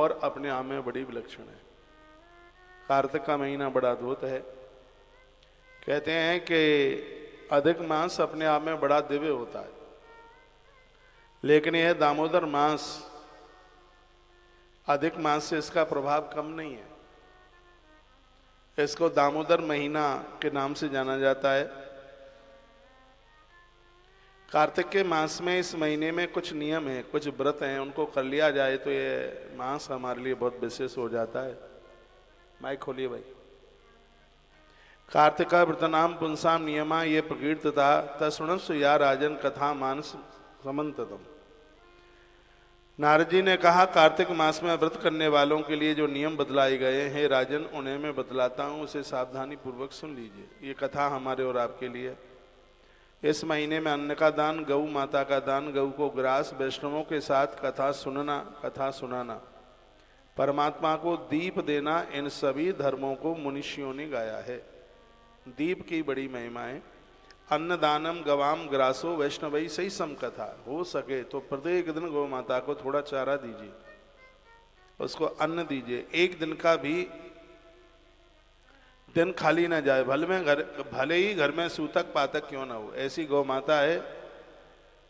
और अपने आप में बड़ी विलक्षण है। कार्तिक का महीना बड़ा अद्भुत है। कहते हैं कि अधिक मास अपने आप में बड़ा दिव्य होता है, लेकिन यह दामोदर मास अधिक मास से इसका प्रभाव कम नहीं है। इसको दामोदर महीना के नाम से जाना जाता है। कार्तिक के मास में इस महीने में कुछ नियम है, कुछ व्रत हैं, उनको कर लिया जाए तो ये मास हमारे लिए बहुत विशेष हो जाता है। माइक खोलिए भाई। कार्तिका व्रतनाम पुंसाम नियमा ये प्रकीर्तता तस्वणस्व या राजन कथा मानस समन्ततम। नारद जी ने कहा, कार्तिक मास में व्रत करने वालों के लिए जो नियम बदलाए गए हैं राजन, उन्हें मैं बतलाता हूँ, उसे सावधानी पूर्वक सुन लीजिए। ये कथा हमारे और आपके लिए। इस महीने में अन्न का दान, गौ माता का दान, गऊ को ग्रास, वैष्णवों के साथ कथा सुनना, कथा सुनाना, परमात्मा को दीप देना, इन सभी धर्मों को मनुष्यों ने गाया है। दीप की बड़ी महिमा है। अन्नदानम गवाम ग्रासो वैष्णवई सही सम कथा। हो सके तो प्रत्येक दिन गौ माता को थोड़ा चारा दीजिए, उसको अन्न दीजिए। एक दिन का भी दिन खाली ना जाए, भले ही घर में सूतक पातक क्यों ना हो। ऐसी गौ माता है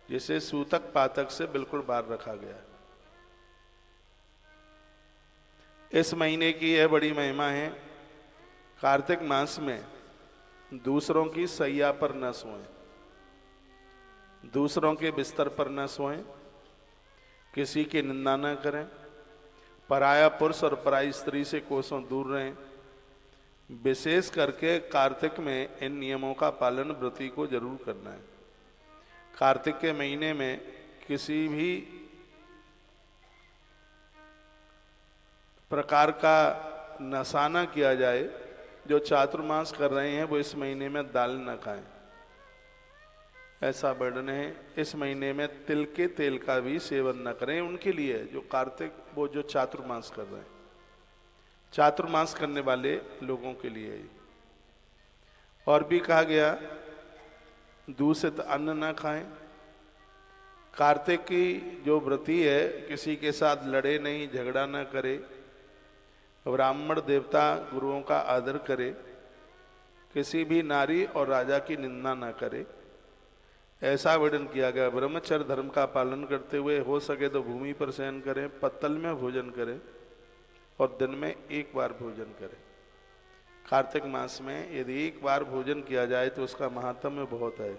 जिसे सूतक पातक से बिल्कुल बाहर रखा गया है। इस महीने की यह बड़ी महिमा है। कार्तिक मास में दूसरों की सैया पर न सोएं, दूसरों के बिस्तर पर न सोएं, किसी की निंदा न करें, पराया पुरुष और पराई स्त्री से कोसों दूर रहें। विशेष करके कार्तिक में इन नियमों का पालन व्रती को जरूर करना है। कार्तिक के महीने में किसी भी प्रकार का नशा न किया जाए। जो चातुर्मास कर रहे हैं वो इस महीने में दाल न खाएं, ऐसा वर्णन है। इस महीने में तिल के तेल का भी सेवन न करें। उनके लिए जो कार्तिक, वो जो चातुर्मास कर रहे हैं, चातुर्मास करने वाले लोगों के लिए। और भी कहा गया, दूषित अन्न न खाएं। कार्तिक की जो व्रती है किसी के साथ लड़े नहीं, झगड़ा न करे, ब्राह्मण देवता गुरुओं का आदर करे, किसी भी नारी और राजा की निंदा न करे, ऐसा वर्णन किया गया। ब्रह्मचर्य धर्म का पालन करते हुए हो सके तो भूमि पर शयन करें, पत्तल में भोजन करें और दिन में एक बार भोजन करें। कार्तिक मास में यदि एक बार भोजन किया जाए तो उसका महात्म्य बहुत है,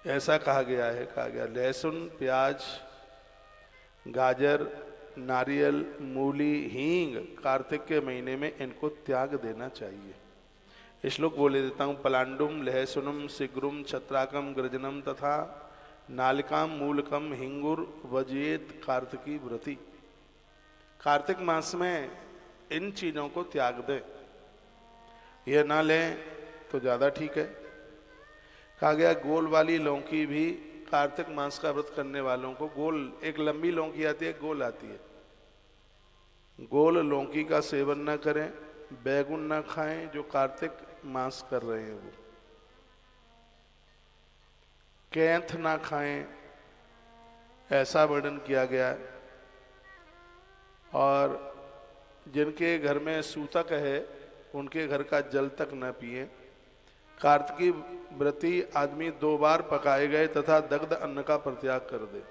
ऐसा कहा गया है। कहा गया लहसुन, प्याज, गाजर, नारियल, मूली, हींग कार्तिक के महीने में इनको त्याग देना चाहिए। श्लोक बोले देता हूँ। पलांडुम लहसुनम सिग्रुम छत्राकम गृजनम तथा नालिकाम मूलकम हिंगुर वजेत कार्तिकी व्रती। कार्तिक मास में इन चीजों को त्याग दें, यह ना लें तो ज्यादा ठीक है। कहा गया गोल वाली लौकी भी कार्तिक मास का व्रत करने वालों को, गोल एक लंबी लौकी आती है, गोल आती है, गोल लौकी का सेवन न करें। बैगुन न खाएं जो कार्तिक मास कर रहे हैं वो। कैंथ ना खाएं, ऐसा वर्णन किया गया है। और जिनके घर में सूतक है उनके घर का जल तक न पिए। कार्तिकी व्रती आदमी 2 बार पकाए गए तथा दग्ध अन्न का परित्याग कर दे।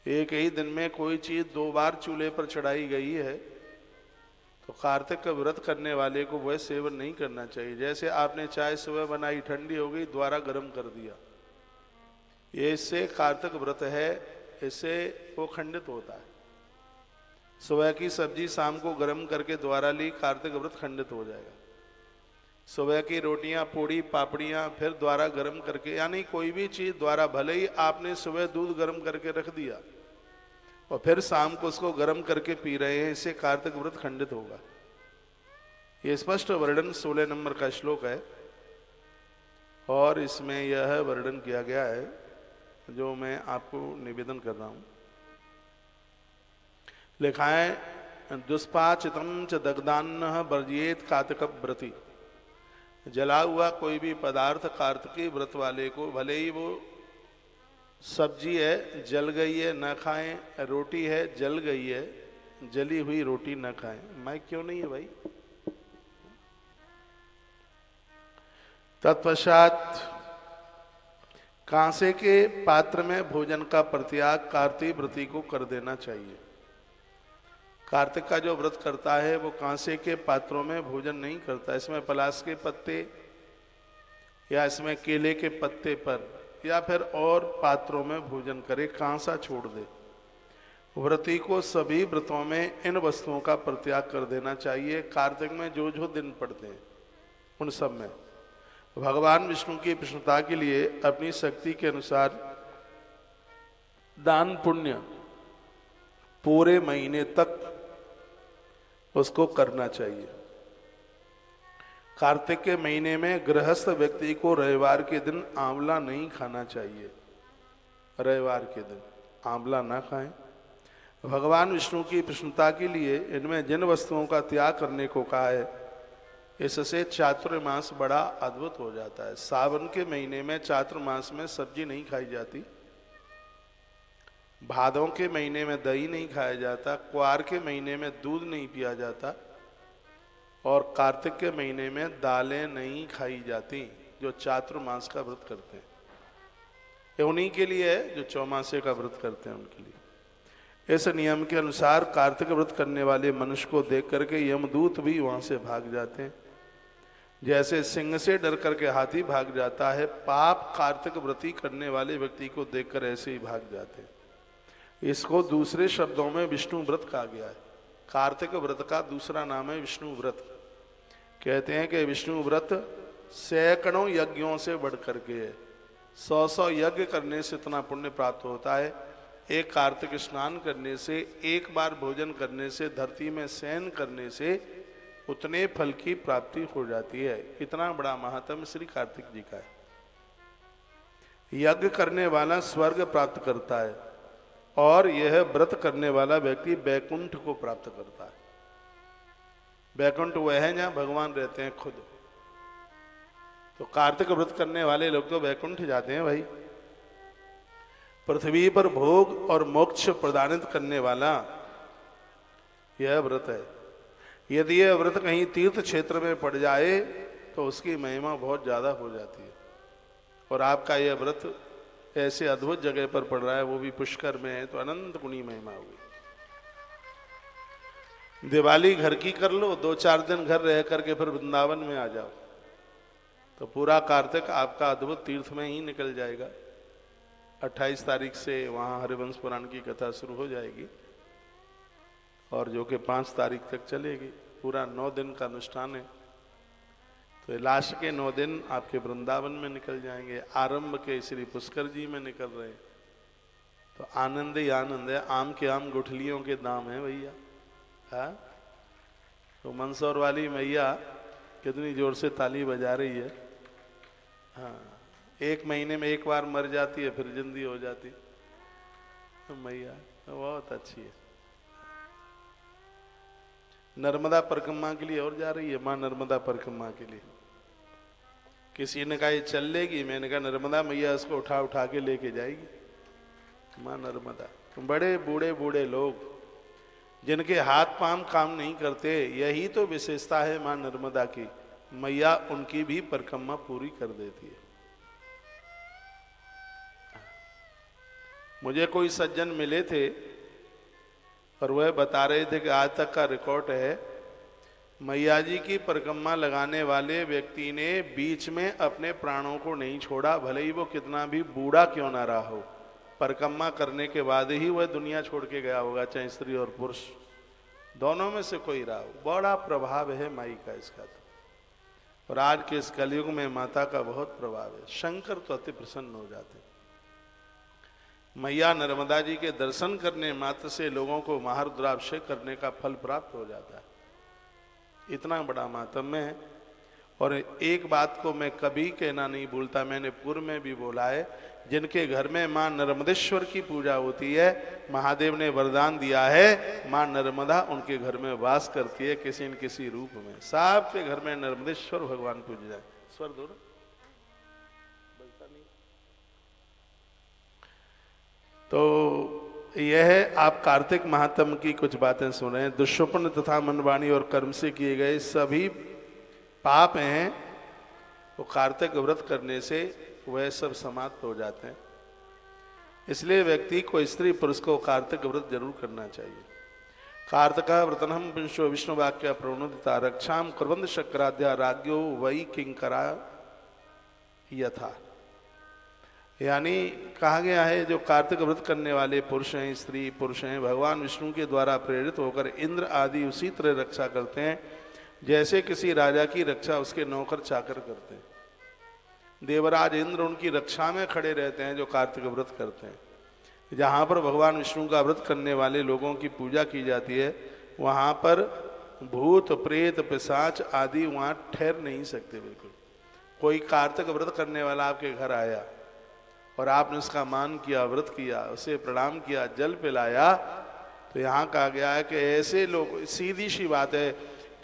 एक ही दिन में कोई चीज 2 बार चूल्हे पर चढ़ाई गई है तो कार्तिक का व्रत करने वाले को वह सेवन नहीं करना चाहिए। जैसे आपने चाय सुबह बनाई, ठंडी हो गई, दोबारा गर्म कर दिया, ये इससे कार्तिक व्रत है, इससे वो खंडित होता है। सुबह की सब्जी शाम को गर्म करके दोबारा ली, कार्तिक व्रत खंडित हो जाएगा। सुबह की रोटियां, पूड़ी, पापड़ियां फिर दोबारा गर्म करके, यानी कोई भी चीज द्वारा, भले ही आपने सुबह दूध गर्म करके रख दिया और फिर शाम को उसको गर्म करके पी रहे हैं, इससे कार्तिक व्रत खंडित होगा। ये स्पष्ट वर्णन 16 नंबर का श्लोक है और इसमें यह वर्णन किया गया है जो मैं आपको निवेदन कर रहा हूं। लिखा है दुष्पाचितम च दग्धान्न वर्जियेत कार्तिक व्रती। जला हुआ कोई भी पदार्थ कार्तिकी व्रत वाले को, भले ही वो सब्जी है जल गई है न खाएं, रोटी है जल गई है, जली हुई रोटी न खाएं। मैं क्यों नहीं है भाई। तत्पश्चात कांसे के पात्र में भोजन का परित्याग कार्तिक व्रती को कर देना चाहिए। कार्तिक का जो व्रत करता है वो कांसे के पात्रों में भोजन नहीं करता। इसमें पलाश के पत्ते या इसमें केले के पत्ते पर या फिर और पात्रों में भोजन करे, कांसा छोड़ दे। व्रती को सभी व्रतों में इन वस्तुओं का परित्याग कर देना चाहिए। कार्तिक में जो जो दिन पड़ते हैं उन सब में भगवान विष्णु की प्रसन्नता के लिए अपनी शक्ति के अनुसार दान पुण्य पूरे महीने तक उसको करना चाहिए। कार्तिक के महीने में गृहस्थ व्यक्ति को रविवार के दिन आंवला नहीं खाना चाहिए। रविवार के दिन आंवला ना खाएं। भगवान विष्णु की प्रसन्नता के लिए इनमें जिन वस्तुओं का त्याग करने को कहा है, इससे चातुर्मास बड़ा अद्भुत हो जाता है। सावन के महीने में चातुर्मास में सब्जी नहीं खाई जाती, भादों के महीने में दही नहीं खाया जाता, क्वार के महीने में दूध नहीं पिया जाता और कार्तिक के महीने में दालें नहीं खाई जाती। जो चातुर्मास का व्रत करते हैं ये उन्हीं के लिए है जो चौमासे का व्रत करते हैं, उनके लिए। इस नियम के अनुसार कार्तिक व्रत करने वाले मनुष्य को देख करके यमदूत भी वहां से भाग जाते हैं। जैसे सिंह से डर करके हाथी भाग जाता है, पाप कार्तिक व्रती करने वाले व्यक्ति को देखकर ऐसे ही भाग जाते हैं। इसको दूसरे शब्दों में विष्णु व्रत कहा गया है। कार्तिक व्रत का दूसरा नाम है विष्णु व्रत। कहते हैं कि विष्णु व्रत सैकड़ों यज्ञों से बढ़ करके है। 100 यज्ञ करने से इतना पुण्य प्राप्त होता है। एक कार्तिक स्नान करने से, एक बार भोजन करने से, धरती में शयन करने से उतने फल की प्राप्ति हो जाती है। इतना बड़ा महात्म्य श्री कार्तिक जी का है। यज्ञ करने वाला स्वर्ग प्राप्त करता है और यह व्रत करने वाला व्यक्ति बैकुंठ को प्राप्त करता है। बैकुंठ वह है जहां भगवान रहते हैं खुद। तो कार्तिक व्रत करने वाले लोग तो बैकुंठ जाते हैं भाई। पृथ्वी पर भोग और मोक्ष प्रदानित करने वाला यह व्रत है। यदि यह व्रत कहीं तीर्थ क्षेत्र में पड़ जाए तो उसकी महिमा बहुत ज्यादा हो जाती है। और आपका यह व्रत ऐसे अद्भुत जगह पर पड़ रहा है, वो भी पुष्कर में है, तो अनंत गुणी महिमा होगी। दिवाली घर की कर लो, 2-4 दिन घर रह करके फिर वृंदावन में आ जाओ, तो पूरा कार्तिक आपका अद्भुत तीर्थ में ही निकल जाएगा। 28 तारीख से वहाँ हरिवंश पुराण की कथा शुरू हो जाएगी और जो कि 5 तारीख तक चलेगी। पूरा 9 दिन का अनुष्ठान है। तो लास्ट के 9 दिन आपके वृंदावन में निकल जाएंगे। आरंभ के श्री पुष्कर जी में निकल रहे हैं। तो आनंद ही आनंद है। आम के आम गुठलियों के दाम है भैया। हाँ, तो मंदसौर वाली मैया कितनी जोर से ताली बजा रही है। हाँ, 1 महीने में एक बार मर जाती है, फिर जिंदी हो जाती तो मैया बहुत अच्छी है। नर्मदा परिक्रमा के लिए और जा रही है माँ, नर्मदा परिक्रमा के लिए। किसी ने कहा ये चल लेगी, मैंने कहा नर्मदा मैया इसको उठा उठा के लेके जाएगी। माँ नर्मदा। बड़े बूढ़े बूढ़े लोग जिनके हाथ पांव काम नहीं करते, यही तो विशेषता है माँ नर्मदा की। मैया उनकी भी परिक्रमा पूरी कर देती है। मुझे कोई सज्जन मिले थे और वह बता रहे थे कि आज तक का रिकॉर्ड है, मैया जी की परिक्रमा लगाने वाले व्यक्ति ने बीच में अपने प्राणों को नहीं छोड़ा, भले ही वो कितना भी बूढ़ा क्यों ना रहा हो। परिक्रमा करने के बाद ही वह दुनिया छोड़ के गया होगा, चाहे स्त्री और पुरुष, दोनों में से कोई रहा हो। बड़ा प्रभाव है माई का इसका तो। और आज के इस कलयुग में माता का बहुत प्रभाव है। शंकर तो अति प्रसन्न हो जाते। मैया नर्मदा जी के दर्शन करने मात्र से लोगों को महारुद्राभिषेक करने का फल प्राप्त हो जाता है। इतना बड़ा मातम्य है। और एक बात को मैं कभी कहना नहीं भूलता, मैंने पूर्व में भी बोला है, जिनके घर में मां नर्मदेश्वर की पूजा होती है, महादेव ने वरदान दिया है मां नर्मदा उनके घर में वास करती है किसी न किसी रूप में। सबके घर में नर्मदेश्वर भगवान पूज जाए। स्वर दो तो यह आप कार्तिक महात्म की कुछ बातें सुन रहे हैं। दुष्प्रपन्न तथा मनवाणी और कर्म से किए गए सभी पाप हैं वो कार्तिक व्रत करने से वह सब समाप्त हो जाते हैं। इसलिए व्यक्ति को, स्त्री पुरुष को कार्तिक व्रत जरूर करना चाहिए। कार्तिका व्रतनम विश्व विष्णु वाक्य प्रणोदिता रक्षाम कुर्वन्त शक्राद्या राज्ञो वही किंकरा यथा। यानी कहा गया है जो कार्तिक व्रत करने वाले पुरुष हैं, स्त्री पुरुष हैं, भगवान विष्णु के द्वारा प्रेरित होकर इंद्र आदि उसी तरह रक्षा करते हैं जैसे किसी राजा की रक्षा उसके नौकर चाकर करते हैं। देवराज इंद्र उनकी रक्षा में खड़े रहते हैं जो कार्तिक व्रत करते हैं। जहाँ पर भगवान विष्णु का व्रत करने वाले लोगों की पूजा की जाती है वहाँ पर भूत प्रेत पिशाच आदि वहाँ ठहर नहीं सकते। बिल्कुल कोई कार्तिक व्रत करने वाला आपके घर आया और आपने उसका मान किया, व्रत किया, उसे प्रणाम किया, जल पिलाया, तो यहाँ कहा गया है कि ऐसे लोग, सीधी सी बात है,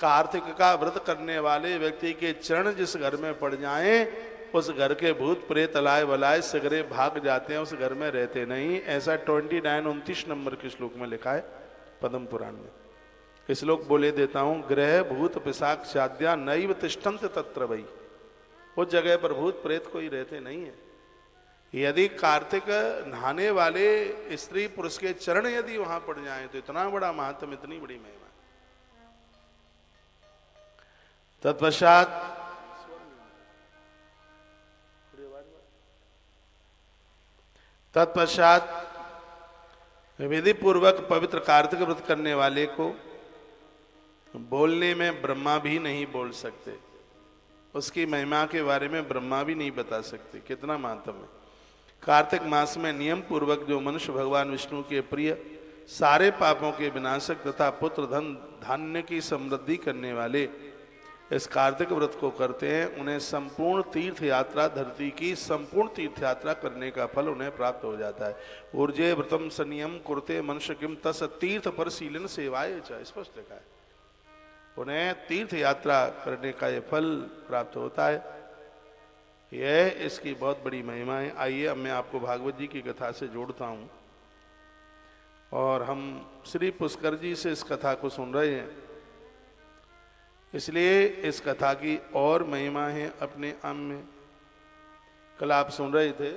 कार्तिक का व्रत करने वाले व्यक्ति के चरण जिस घर में पड़ जाएं उस घर के भूत प्रेत अलाय वलाय सगरे भाग जाते हैं, उस घर में रहते नहीं। ऐसा 29 नंबर के श्लोक में लिखा है पद्म पुराण में। श्लोक बोले देता हूँ, ग्रह भूत पिशाच चाद्या नैव तिष्ठन्त तत्र वै। उस जगह पर भूत प्रेत कोई रहते नहीं है। यदि कार्तिक नहाने वाले स्त्री पुरुष के चरण यदि वहां पड़ जाएं तो इतना बड़ा महात्म, इतनी बड़ी महिमा। तत्पश्चात विधि पूर्वक पवित्र कार्तिक व्रत करने वाले को बोलने में ब्रह्मा भी नहीं बोल सकते। उसकी महिमा के बारे में ब्रह्मा भी नहीं बता सकते, कितना महात्म है। कार्तिक मास में नियम पूर्वक जो मनुष्य भगवान विष्णु के प्रिय, सारे पापों के विनाशक तथा पुत्र धन धान्य की समृद्धि करने वाले इस कार्तिक व्रत को करते हैं, उन्हें संपूर्ण तीर्थ यात्रा, धरती की संपूर्ण तीर्थ यात्रा करने का फल उन्हें प्राप्त हो जाता है। ऊर्जे व्रतम संयम कुरते मनुष्य किम तस तीर्थ परिशीलन सेवाए च, स्पष्ट लिखा है। उन्हें तीर्थ यात्रा करने का ये फल प्राप्त होता है। यह इसकी बहुत बड़ी महिमा है। आइए अब मैं आपको भागवत जी की कथा से जोड़ता हूँ और हम श्री पुष्कर जी से इस कथा को सुन रहे हैं, इसलिए इस कथा की और महिमा है अपने आप में। कल आप सुन रहे थे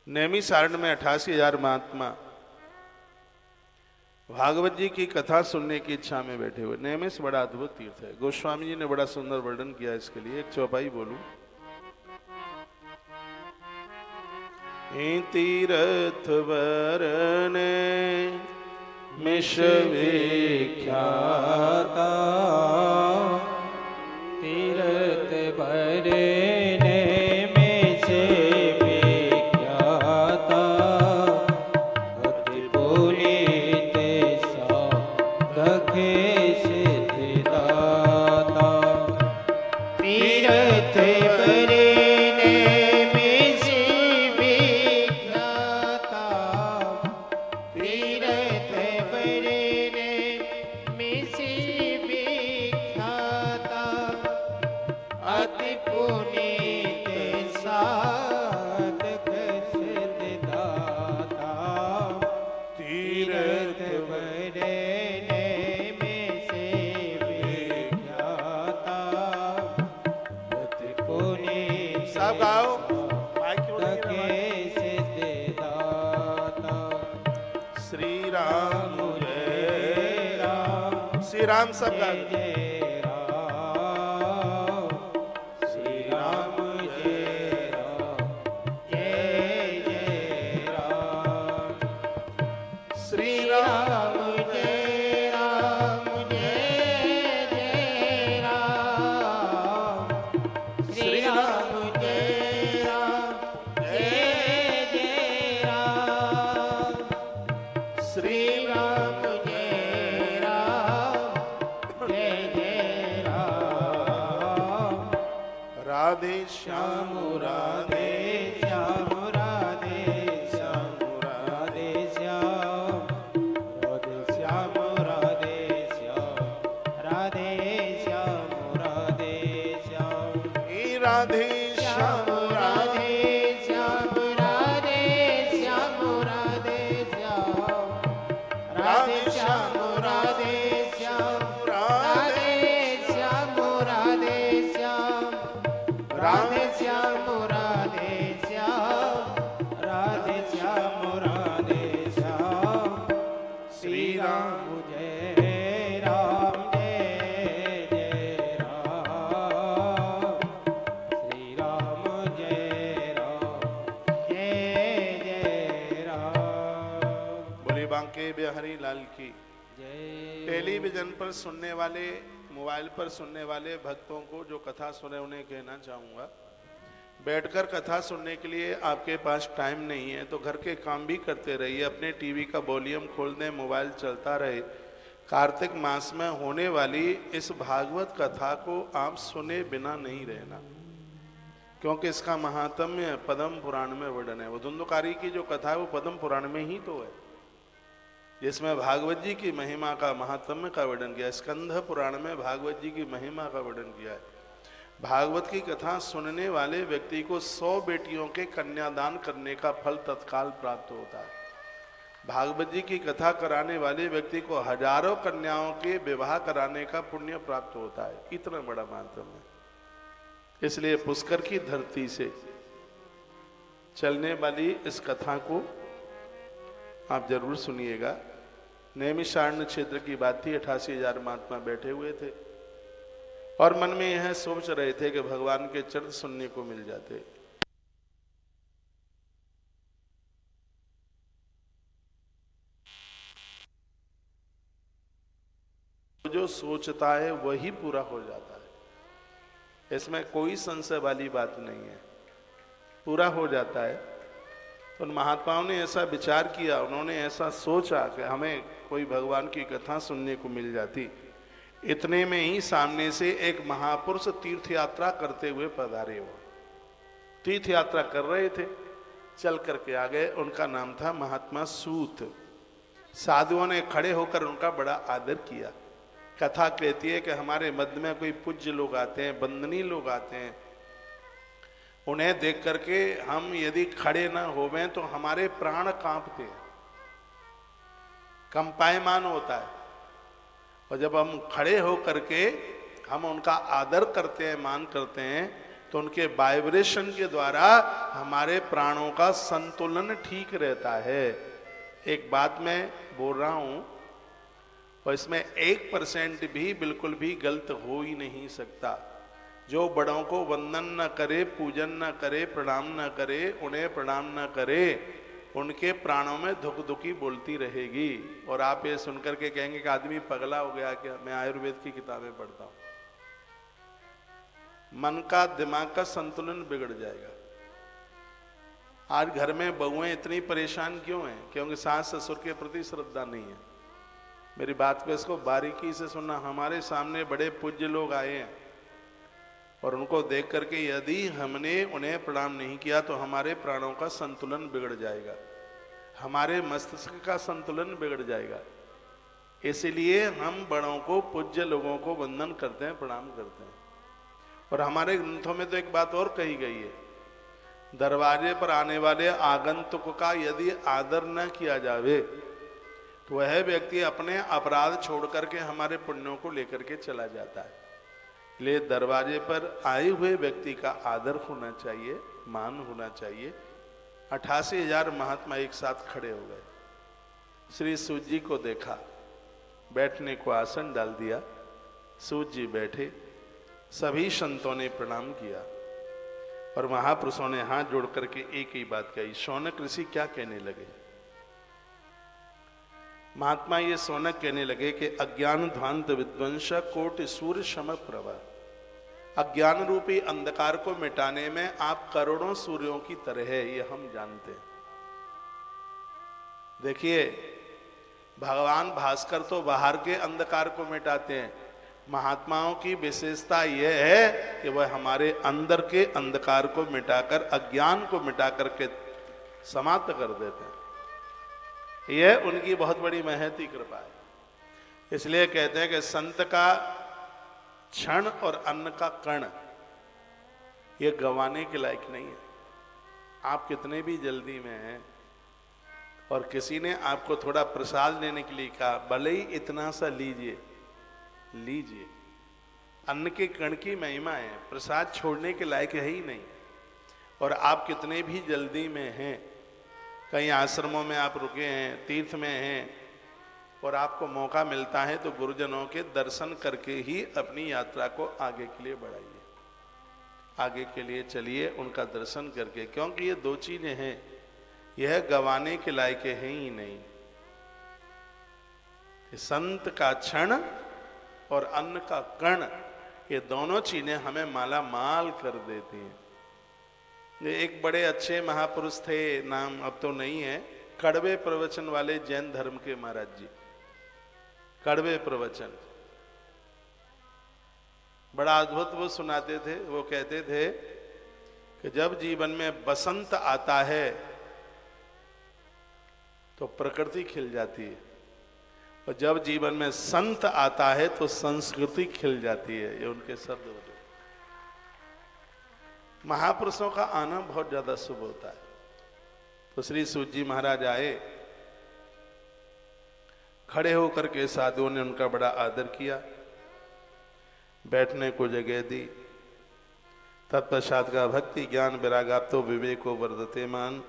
नैमी सारण में 88,000 महात्मा भागवत जी की कथा सुनने की इच्छा में बैठे हुए। नैमिष बड़ा अद्भुत तीर्थ है। गोस्वामी जी ने बड़ा सुंदर वर्णन किया इसके लिए, एक चौपाई बोलूं। तीर्थ वरने मिश विख्याता, तीर्थ वरने मिश विख्याता, अति पुनीत साधके सिद्धिदाता। तीर्थ वरने मिश विख्याता, तीर्थ वरने मिश विख्याता, अति पुनीत साधक सिद्धिदाता। तीर्थ वरने मिश विख्याता, अति पुनीत सब गाओ। साधक सिद्धिदाता। श्री राम जय राम, श्री राम सब गाओ। जय राम, श्री राम जय राम, जय जय राम। श्री राम जय राम, जय जय राम। श्री राम जय राम, जय जय राम। श्री राम जय राम, जय जय राम। राधे श्याम राधे श्याम राधे श्याम राधे श्याम, राधे श्याम राधे श्याम, राधे श्याम राधे श्याम। राधे श्याम राधे राधे श्याम राधे श्याम राधे श्याम राधे श्याम राधे श्याम राधे श्याम राधे श्याम राधे श्याम राधे श्याम राधे श्याम श्री राम जय राम जय जय राम श्री राम जय राम बोले बांके बिहारी लाल की। जय। टेलीविजन पर सुनने वाले, मोबाइल पर सुनने वाले भक्तों को जो कथा सुने उन्हें कहना चाहूँगा, बैठकर कथा सुनने के लिए आपके पास टाइम नहीं है तो घर के काम भी करते रहिए, अपने टीवी का वॉल्यूम खोल दें, मोबाइल चलता रहे। कार्तिक मास में होने वाली इस भागवत कथा को आप सुने बिना नहीं रहना, क्योंकि इसका महात्म्य पद्म पुराण में वर्णन है। वो धुंधुकारी की जो कथा है वो पद्म पुराण में ही तो है, जिसमें भागवत जी की महिमा का, महात्म्य का वर्णन किया। स्कंध पुराण में भागवत जी की महिमा का वर्णन किया है। भागवत की कथा सुनने वाले व्यक्ति को 100 बेटियों के कन्यादान करने का फल तत्काल प्राप्त होता है। भागवत जी की कथा कराने वाले व्यक्ति को हजारों कन्याओं के विवाह कराने का पुण्य प्राप्त होता है। इतना बड़ा महात्म्य है। इसलिए पुष्कर की धरती से चलने वाली इस कथा को आप जरूर सुनिएगा। नैमिषारण्य क्षेत्र की बात थी। 88,000 महात्मा बैठे हुए थे और मन में यह सोच रहे थे कि भगवान के चरित्र सुनने को मिल जाते। जो सोचता है वही पूरा हो जाता है, इसमें कोई संशय वाली बात नहीं है, पूरा हो जाता है। तो उन महात्माओं ने ऐसा विचार किया, उन्होंने ऐसा सोचा कि हमें कोई भगवान की कथा सुनने को मिल जाती। इतने में ही सामने से एक महापुरुष तीर्थ यात्रा करते हुए पधारे। वो तीर्थ यात्रा कर रहे थे, चल करके आ गए। उनका नाम था महात्मा सूत। साधुओं ने खड़े होकर उनका बड़ा आदर किया। कथा कहती है कि हमारे मध्य में कोई पूज्य लोग आते हैं, वंदनीय लोग आते हैं, उन्हें देख करके हम यदि खड़े ना होवें तो हमारे प्राण कांपते हैं, कंपायमान होता है। और जब हम खड़े हो करके हम उनका आदर करते हैं, मान करते हैं, तो उनके वाइब्रेशन के द्वारा हमारे प्राणों का संतुलन ठीक रहता है। एक बात मैं बोल रहा हूं और इसमें 1% भी बिल्कुल भी गलत हो ही नहीं सकता। जो बड़ों को वंदन न करे, पूजन न करे, प्रणाम न करे, उन्हें प्रणाम न करे, उनके प्राणों में धुक धुकी बोलती रहेगी। और आप ये सुनकर के कहेंगे कि आदमी पगला हो गया, क्या मैं आयुर्वेद की किताबें पढ़ता हूं। मन का, दिमाग का संतुलन बिगड़ जाएगा। आज घर में बहुएं इतनी परेशान क्यों हैं? क्योंकि सास ससुर के प्रति श्रद्धा नहीं है। मेरी बात को इसको बारीकी से सुनना। हमारे सामने बड़े पूज्य लोग आए हैं और उनको देख करके यदि हमने उन्हें प्रणाम नहीं किया तो हमारे प्राणों का संतुलन बिगड़ जाएगा, हमारे मस्तिष्क का संतुलन बिगड़ जाएगा। इसीलिए हम बड़ों को, पूज्य लोगों को वंदन करते हैं, प्रणाम करते हैं। और हमारे ग्रंथों में तो एक बात और कही गई है, दरवाजे पर आने वाले आगंतुक का यदि आदर न किया जावे तो वह व्यक्ति अपने अपराध छोड़ करके हमारे पुण्यों को लेकर के चला जाता है। ले दरवाजे पर आए हुए व्यक्ति का आदर होना चाहिए, मान होना चाहिए। 88,000 महात्मा एक साथ खड़े हो गए। श्री सूत जी को देखा, बैठने को आसन डाल दिया, सूत जी बैठे। सभी संतों ने प्रणाम किया और महापुरुषों ने हाथ जोड़ करके एक ही बात कही। शौनक ऋषि क्या कहने लगे? महात्मा ये शौनक कहने लगे कि अज्ञान ध्वांत विध्वंस कोटि सूर्य सम प्रभा। अज्ञान रूपी अंधकार को मिटाने में आप करोड़ों सूर्यों की तरह है, ये हम जानते हैं। देखिए, भगवान भास्कर तो बाहर के अंधकार को मिटाते हैं। महात्माओं की विशेषता यह है कि वह हमारे अंदर के अंधकार को मिटाकर, अज्ञान को मिटाकर के समाप्त कर देते हैं। यह उनकी बहुत बड़ी महती कृपा है। इसलिए कहते हैं कि संत का क्षण और अन्न का कण ये गंवाने के लायक नहीं है। आप कितने भी जल्दी में हैं और किसी ने आपको थोड़ा प्रसाद लेने के लिए कहा, भले ही इतना सा लीजिए, लीजिए। अन्न के कण की महिमा है, प्रसाद छोड़ने के लायक है ही नहीं। और आप कितने भी जल्दी में हैं, कहीं आश्रमों में आप रुके हैं, तीर्थ में हैं, और आपको मौका मिलता है तो गुरुजनों के दर्शन करके ही अपनी यात्रा को आगे के लिए बढ़ाइए, आगे के लिए चलिए उनका दर्शन करके। क्योंकि ये दो चीजें हैं, यह गंवाने के लायक है ही नहीं। संत का क्षण और अन्न का कण, ये दोनों चीजें हमें माला माल कर देती हैं। ये एक बड़े अच्छे महापुरुष थे, नाम अब तो नहीं है, कड़वे प्रवचन वाले जैन धर्म के महाराज जी। कड़वे प्रवचन बड़ा अद्भुत वो सुनाते थे। वो कहते थे कि जब जीवन में बसंत आता है तो प्रकृति खिल जाती है, और जब जीवन में संत आता है तो संस्कृति खिल जाती है। ये उनके शब्द होते। महापुरुषों का आना बहुत ज्यादा शुभ होता है। तो श्री सूत जी महाराज आए, खड़े होकर के साधुओं ने उनका बड़ा आदर किया, बैठने को जगह दी। तत्पश्चात का भक्ति ज्ञान विरागाप्तो विवेको वर्धते मान,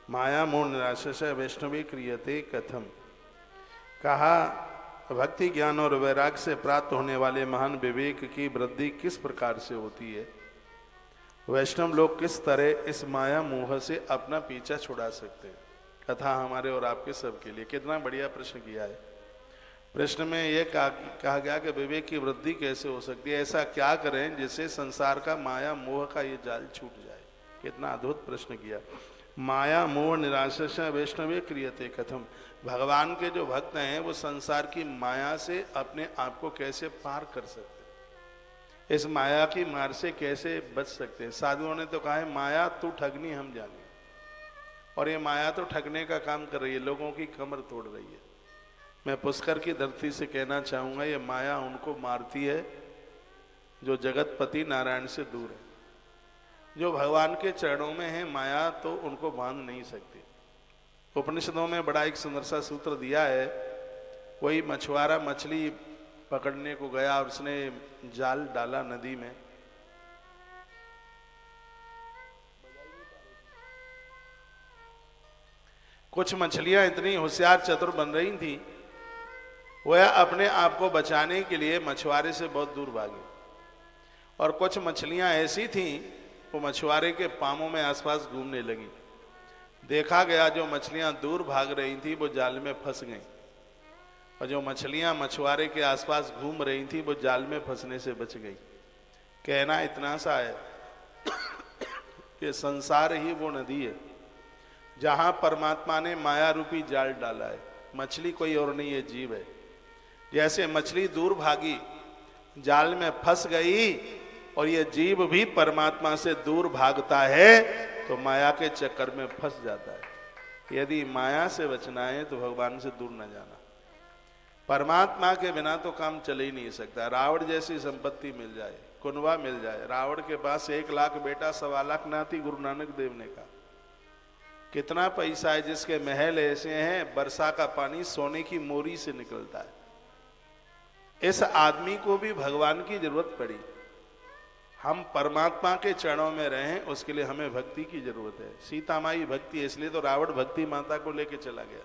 माया मोह निराशश वैष्णवी क्रियते कथम। कहा, भक्ति ज्ञान और वैराग से प्राप्त होने वाले महान विवेक की वृद्धि किस प्रकार से होती है, वैष्णव लोग किस तरह इस माया मोह से अपना पीछा छुड़ा सकते हैं। कथा हमारे और आपके सबके लिए। कितना बढ़िया प्रश्न किया है। प्रश्न में यह कहा गया कि विवेक की वृद्धि कैसे हो सकती है, ऐसा क्या करें जिससे संसार का माया मोह का ये जाल छूट जाए। कितना अद्भुत प्रश्न किया। माया मोह निराशा वैष्णवे क्रियते कथम। भगवान के जो भक्त हैं वो संसार की माया से अपने आप को कैसे पार कर सकते हैं, इस माया की मार से कैसे बच सकते हैं। साधुओं ने तो कहा है, माया तू ठगनी हम जाने। और ये माया तो ठगने का काम कर रही है, लोगों की कमर तोड़ रही है। मैं पुष्कर की धरती से कहना चाहूंगा, ये माया उनको मारती है जो जगतपति नारायण से दूर है। जो भगवान के चरणों में है, माया तो उनको बांध नहीं सकती। उपनिषदों में बड़ा एक सुंदर सा सूत्र दिया है। कोई मछुआरा मछली पकड़ने को गया और उसने जाल डाला नदी में, कुछ मछलियां इतनी होशियार चतुर बन रही थी, वह अपने आप को बचाने के लिए मछुआरे से बहुत दूर भागी। और कुछ मछलियां ऐसी थीं, वो मछुआरे के पामों में आसपास घूमने लगी। देखा गया जो मछलियां दूर भाग रही थी वो जाल में फंस गईं, और जो मछलियां मछुआरे के आसपास घूम रही थी वो जाल में फंसने से बच गई। कहना इतना सा है कि संसार ही वो नदी है जहां परमात्मा ने माया रूपी जाल डाला है। मछली कोई और नहीं, ये जीव है। जैसे मछली दूर भागी, जाल में फंस गई, और ये जीव भी परमात्मा से दूर भागता है तो माया के चक्कर में फंस जाता है। यदि माया से बचना है तो भगवान से दूर न जाना। परमात्मा के बिना तो काम चल ही नहीं सकता। रावण जैसी संपत्ति मिल जाए, कुनवा मिल जाए। रावण के पास 1 लाख बेटा, 1.25 लाख नाती गुरु नानक देव ने कहा। कितना पैसा है, जिसके महल ऐसे हैं वर्षा का पानी सोने की मोरी से निकलता है। इस आदमी को भी भगवान की जरूरत पड़ी। हम परमात्मा के चरणों में रहें, उसके लिए हमें भक्ति की जरूरत है। सीता माई भक्ति है, इसलिए तो रावण भक्ति माता को लेके चला गया,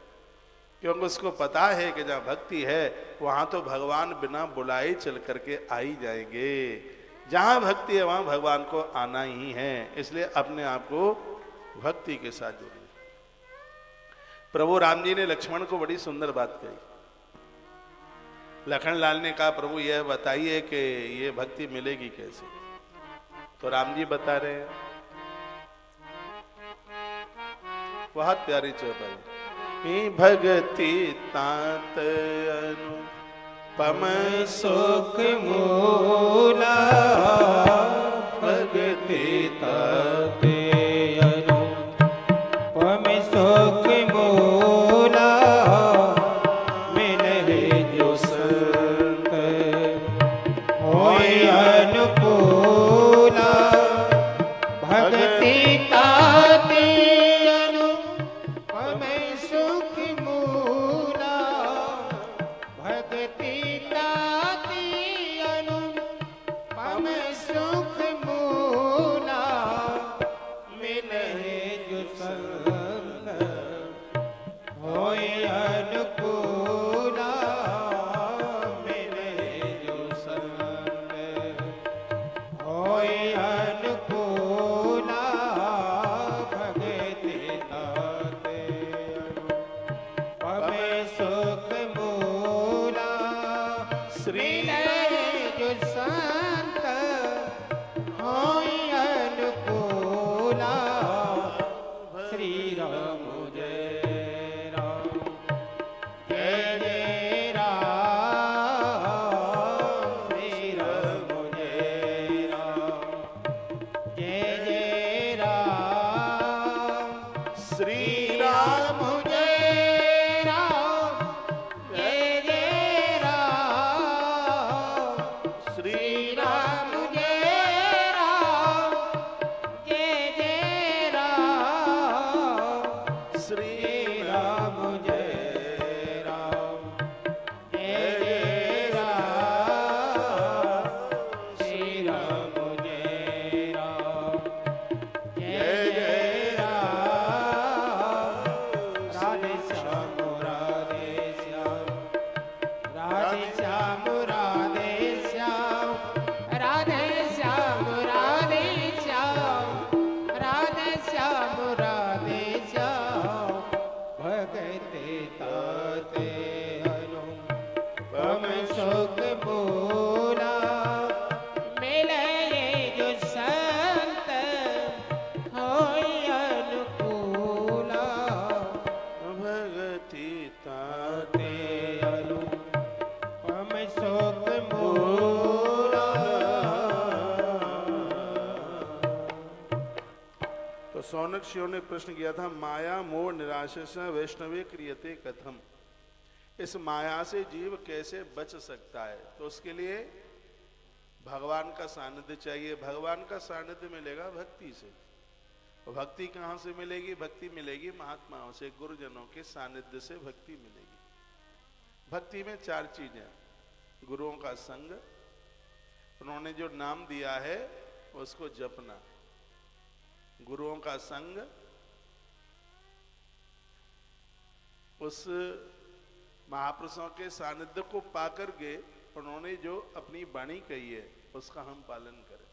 क्योंकि उसको पता है कि जहाँ भक्ति है वहां तो भगवान बिना बुलाए चल करके आ ही जाएंगे। जहां भक्ति है वहां भगवान को आना ही है। इसलिए अपने आप को भक्ति के साथ जोड़िए। प्रभु राम जी ने लक्ष्मण को बड़ी सुंदर बात कही। लखन लाल ने कहा, प्रभु यह बताइए कि ये भक्ति मिलेगी कैसे। तो राम जी बता रहे हैं, बहुत प्यारी चौपाई। भक्ति तात अनुपम सुख मूला, भक्ति तात अनुपम सुख मूला, मिलहि जो संत होय अनुकूला। भक्ति ताति अनुपम सुख भगति ताती अनुपम सुख मूला मिले जो संग होए अनुकूला मिले जो संग होए अनुकूला भगति ताते अनुपम सुख मूला मिले जो संत होए अनुकूला श्री राम जय राम जय जय राम श्री राम जय राम जय जय राम श्री राम जय राम जय जय राम श्री श्री राम जय राम जय जय राम श्री राम जय राम जय जय राम श्री राम जय राम जय जय राम राधे श्याम राधे श्याम राधे श्याम राधे श्याम राधे श्याम राधे श्याम राधे श्याम राधे श्याम भगते ताते अनुपम सुख मूला मिले जो संत होए अनुकूला भगति ताते अनुपम सुख मूला। तो सौनक ने प्रश्न किया था, माया मोह निराशा से वैष्णवे क्रियते कथम, इस माया से जीव कैसे बच सकता है? तो उसके लिए भगवान का सानिध्य चाहिए। भगवान का सानिध्य मिलेगा भक्ति से। और भक्ति कहाँ से मिलेगी? भक्ति मिलेगी महात्माओं से, गुरुजनों के सानिध्य से भक्ति मिलेगी। भक्ति में चार चीजें, गुरुओं का संग, उन्होंने जो नाम दिया है उसको जपना, गुरुओं का संग, उस महापुरुषों के सानिध्य को पाकर के उन्होंने जो अपनी वाणी कही है उसका हम पालन करें,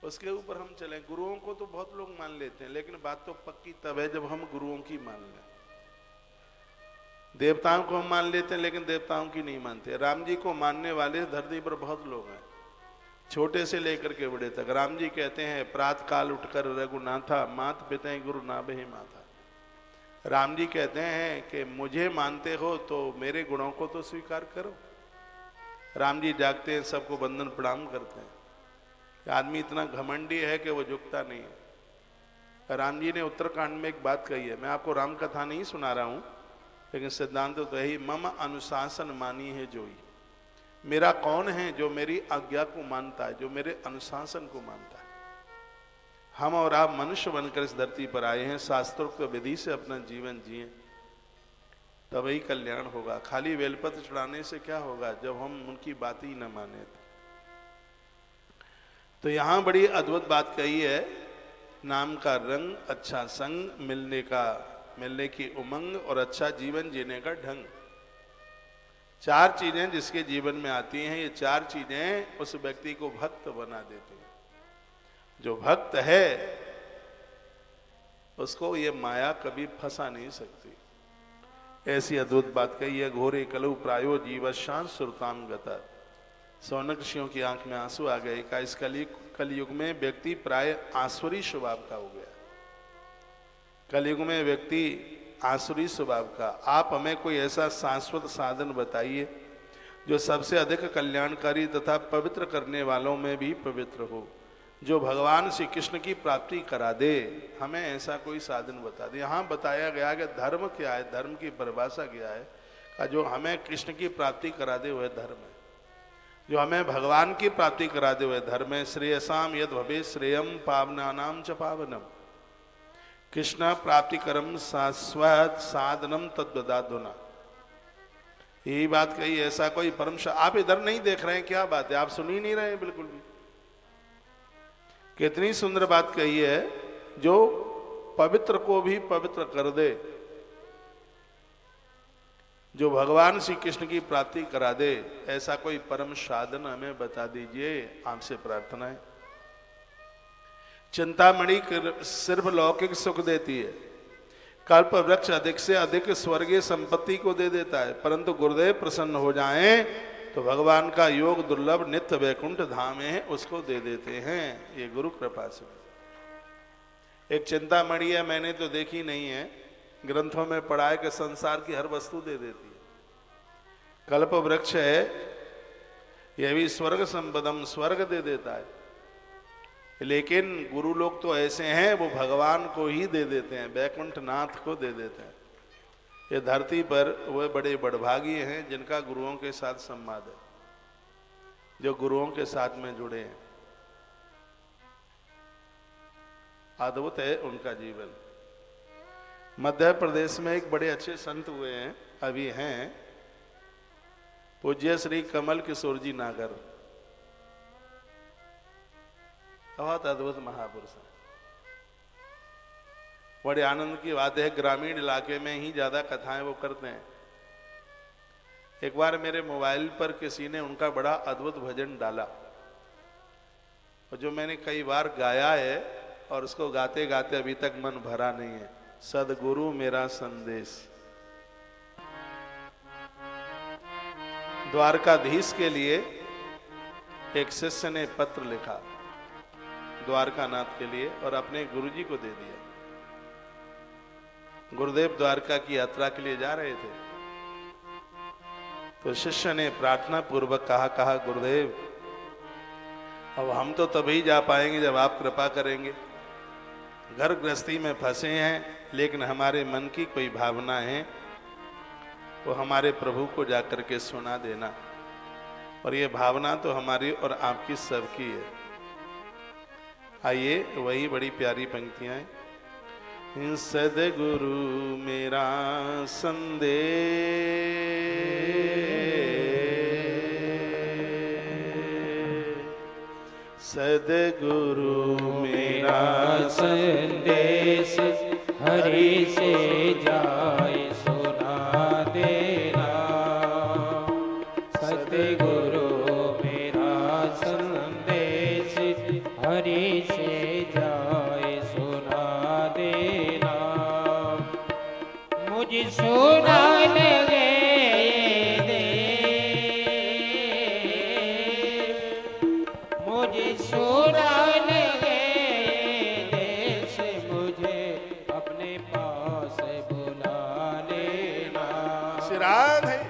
उसके ऊपर हम चलें। गुरुओं को तो बहुत लोग मान लेते हैं, लेकिन बात तो पक्की तब है जब हम गुरुओं की मान लें। देवताओं को हम मान लेते हैं, लेकिन देवताओं की नहीं मानते। राम जी को मानने वाले धरती पर बहुत लोग हैं, छोटे से लेकर के बड़े तक। राम जी कहते हैं, प्रातः काल उठकर रघुनाथा मात पिता गुरु नाभि माता। राम जी कहते हैं कि मुझे मानते हो तो मेरे गुणों को तो स्वीकार करो। राम जी जागते हैं, सबको बंदन प्रणाम करते हैं। आदमी इतना घमंडी है कि वो झुकता नहीं है। राम जी ने उत्तरकांड में एक बात कही है, मैं आपको राम कथा नहीं सुना रहा हूं, लेकिन सिद्धांत तो यही, मम अनुशासन मानी है जोई। मेरा कौन है जो मेरी आज्ञा को मानता है, जो मेरे अनुशासन को मानता है। हम और आप मनुष्य बनकर इस धरती पर आए हैं, शास्त्रोक्त विधि से अपना जीवन जिए, तभी कल्याण होगा। खाली बेलपत्र चढ़ाने से क्या होगा जब हम उनकी बात ही न माने। तो यहां बड़ी अद्भुत बात कही है, नाम का रंग, अच्छा संग, मिलने की उमंग और अच्छा जीवन जीने का ढंग। चार चीजें जिसके जीवन में आती हैं, ये चार चीजें उस व्यक्ति को भक्त बना देती हैं। जो भक्त है उसको ये माया कभी फंसा नहीं सकती। ऐसी अद्भुत बात कही है, घोरे कलु प्रायो जीवशान सुरताम गता। सौनक ऋषियों की आंख में आंसू आ गए। का इस कलयुग में व्यक्ति प्राय आसुरी स्वभाव का हो गया। कलयुग में व्यक्ति आसुरी स्वभाव का। आप हमें कोई ऐसा शाश्वत साधन बताइए जो सबसे अधिक कल्याणकारी तथा पवित्र करने वालों में भी पवित्र हो, जो भगवान श्री कृष्ण की प्राप्ति करा दे। हमें ऐसा कोई साधन बता दे। यहाँ बताया गया कि धर्म क्या है, धर्म की परिभाषा क्या है, का जो हमें कृष्ण की प्राप्ति करा दे वह धर्म है, जो हमें भगवान की प्राप्ति करा दे वह धर्म है। श्रेयसाम यद भवे श्रेयम पावनानाम च पावनम, कृष्ण प्राप्ति करम शाश्वत साधनम तद्वदाधुना। यही बात कही, ऐसा कोई परम आप इधर नहीं देख रहे हैं, क्या बात है, आप सुन ही नहीं रहे हैं बिल्कुल भी। कितनी सुंदर बात कही है, जो पवित्र को भी पवित्र कर दे, जो भगवान श्री कृष्ण की प्राप्ति करा दे, ऐसा कोई परम साधन हमें बता दीजिए, आपसे प्रार्थना है। चिंतामणि सिर्फ लौकिक सुख देती है, कल्प वृक्ष अधिक से अधिक स्वर्गीय संपत्ति को दे देता है, परंतु गुरुदेव प्रसन्न हो जाएं तो भगवान का योग दुर्लभ नित्य वैकुंठ धाम है उसको दे देते हैं। ये गुरु कृपा से। एक चिंतामणि है, मैंने तो देखी नहीं है, ग्रंथों में पढ़ा है कि संसार की हर वस्तु दे देती है। कल्प वृक्ष है, यह भी स्वर्ग संपदम, स्वर्ग दे देता है। लेकिन गुरु लोग तो ऐसे हैं, वो भगवान को ही दे देते हैं, वैकुंठ नाथ को दे देते हैं। ये धरती पर वे बड़े बड़भागी हैं जिनका गुरुओं के साथ संवाद है, जो गुरुओं के साथ में जुड़े हैं। अद्भुत है उनका जीवन। मध्य प्रदेश में एक बड़े अच्छे संत हुए हैं, अभी हैं, पूज्य श्री कमल किशोर जी नागर, बहुत अद्भुत महापुरुष है। बड़े आनंद की बात है, ग्रामीण इलाके में ही ज्यादा कथाएं वो करते हैं। एक बार मेरे मोबाइल पर किसी ने उनका बड़ा अद्भुत भजन डाला, और जो मैंने कई बार गाया है और उसको गाते गाते अभी तक मन भरा नहीं है। सदगुरु मेरा संदेश। द्वारकाधीश के लिए एक शिष्य ने पत्र लिखा द्वारकानाथ के लिए और अपने गुरुजी को दे दिया। गुरुदेव द्वारका की यात्रा के लिए जा रहे थे, तो शिष्य ने प्रार्थना पूर्वक कहा गुरुदेव, अब हम तो तभी जा पाएंगे जब आप कृपा करेंगे। घर गृहस्थी में फंसे हैं, लेकिन हमारे मन की कोई भावना है वो हमारे प्रभु को जाकर के सुना देना, और ये भावना तो हमारी और आपकी सबकी है। आइए वही बड़ी प्यारी पंक्तियां हैं। सदगुरु मेरा संदेश, सदगुरु मेरा संदेश हरि से जाए सुना देना। सतगुरु मेरा संदेश हरि से जाए सुना देना। मुझे सुना लगे दे, मुझे सुना लगे देश, मुझे अपने पास बुला लेना। राधे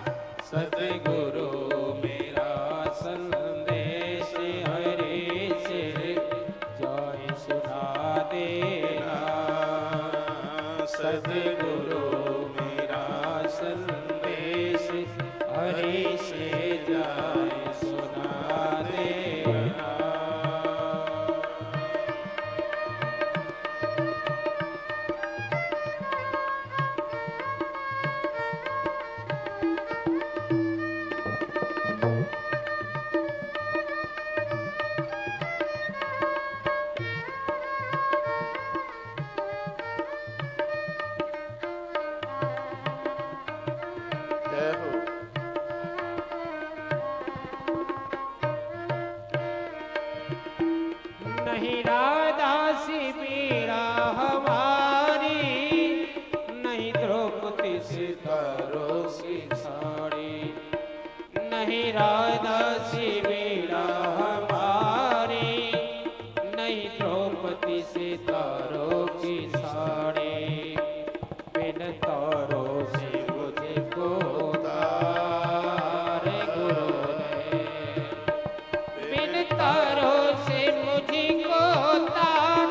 सतगुरु मेरा संदेश हरि से जाए सुना देना। सतगुरु मेरा संदेश हरि से जाए सुना देना। जय हो। नहीं राधा सी पीड़ा हमारी, नहीं द्रौपदी सितारों की साड़ी। नहीं राधा सी पीड़ा हमारी, नहीं द्रौपदी सितारों की साड़ी। बिन तारों से मुझको तार गुरु ने, बिन तारों से मुझको तार,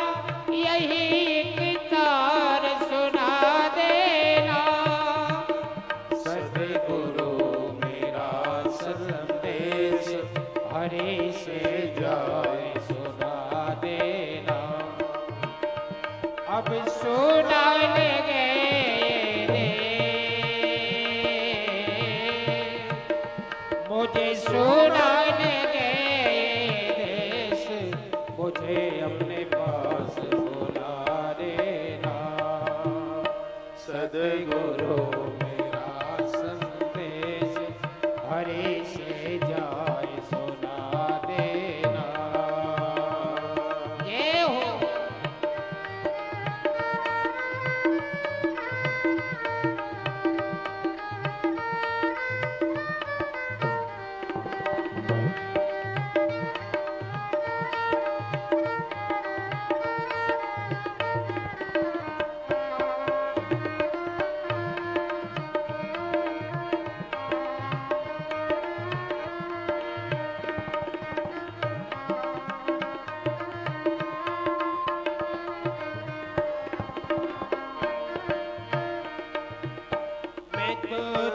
यही एक तार सुना देना। सतगुरु मेरा संदेश मुझे सुनाने गए देश, मुझे अपने पास बुला देना। सदगुरु मेरा संदेश हरि से जाए सुना देना। ये हो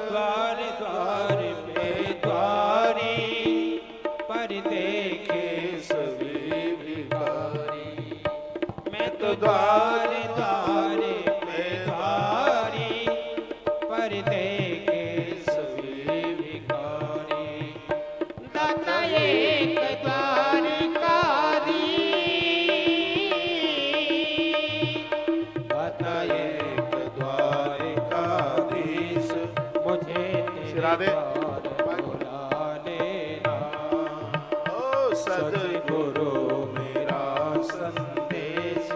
द्वार द्वार पे द्वारी, पर देखे सभी भिखारी। मैं तो द्वार द्वार पे द्वारी, पर देखे सभी भिखारी। दाता एक द्वार का दी, दाता एक द्वार का दीस, मुझे राधे बुला लेना। ओ सदगुरु मेरा संदेश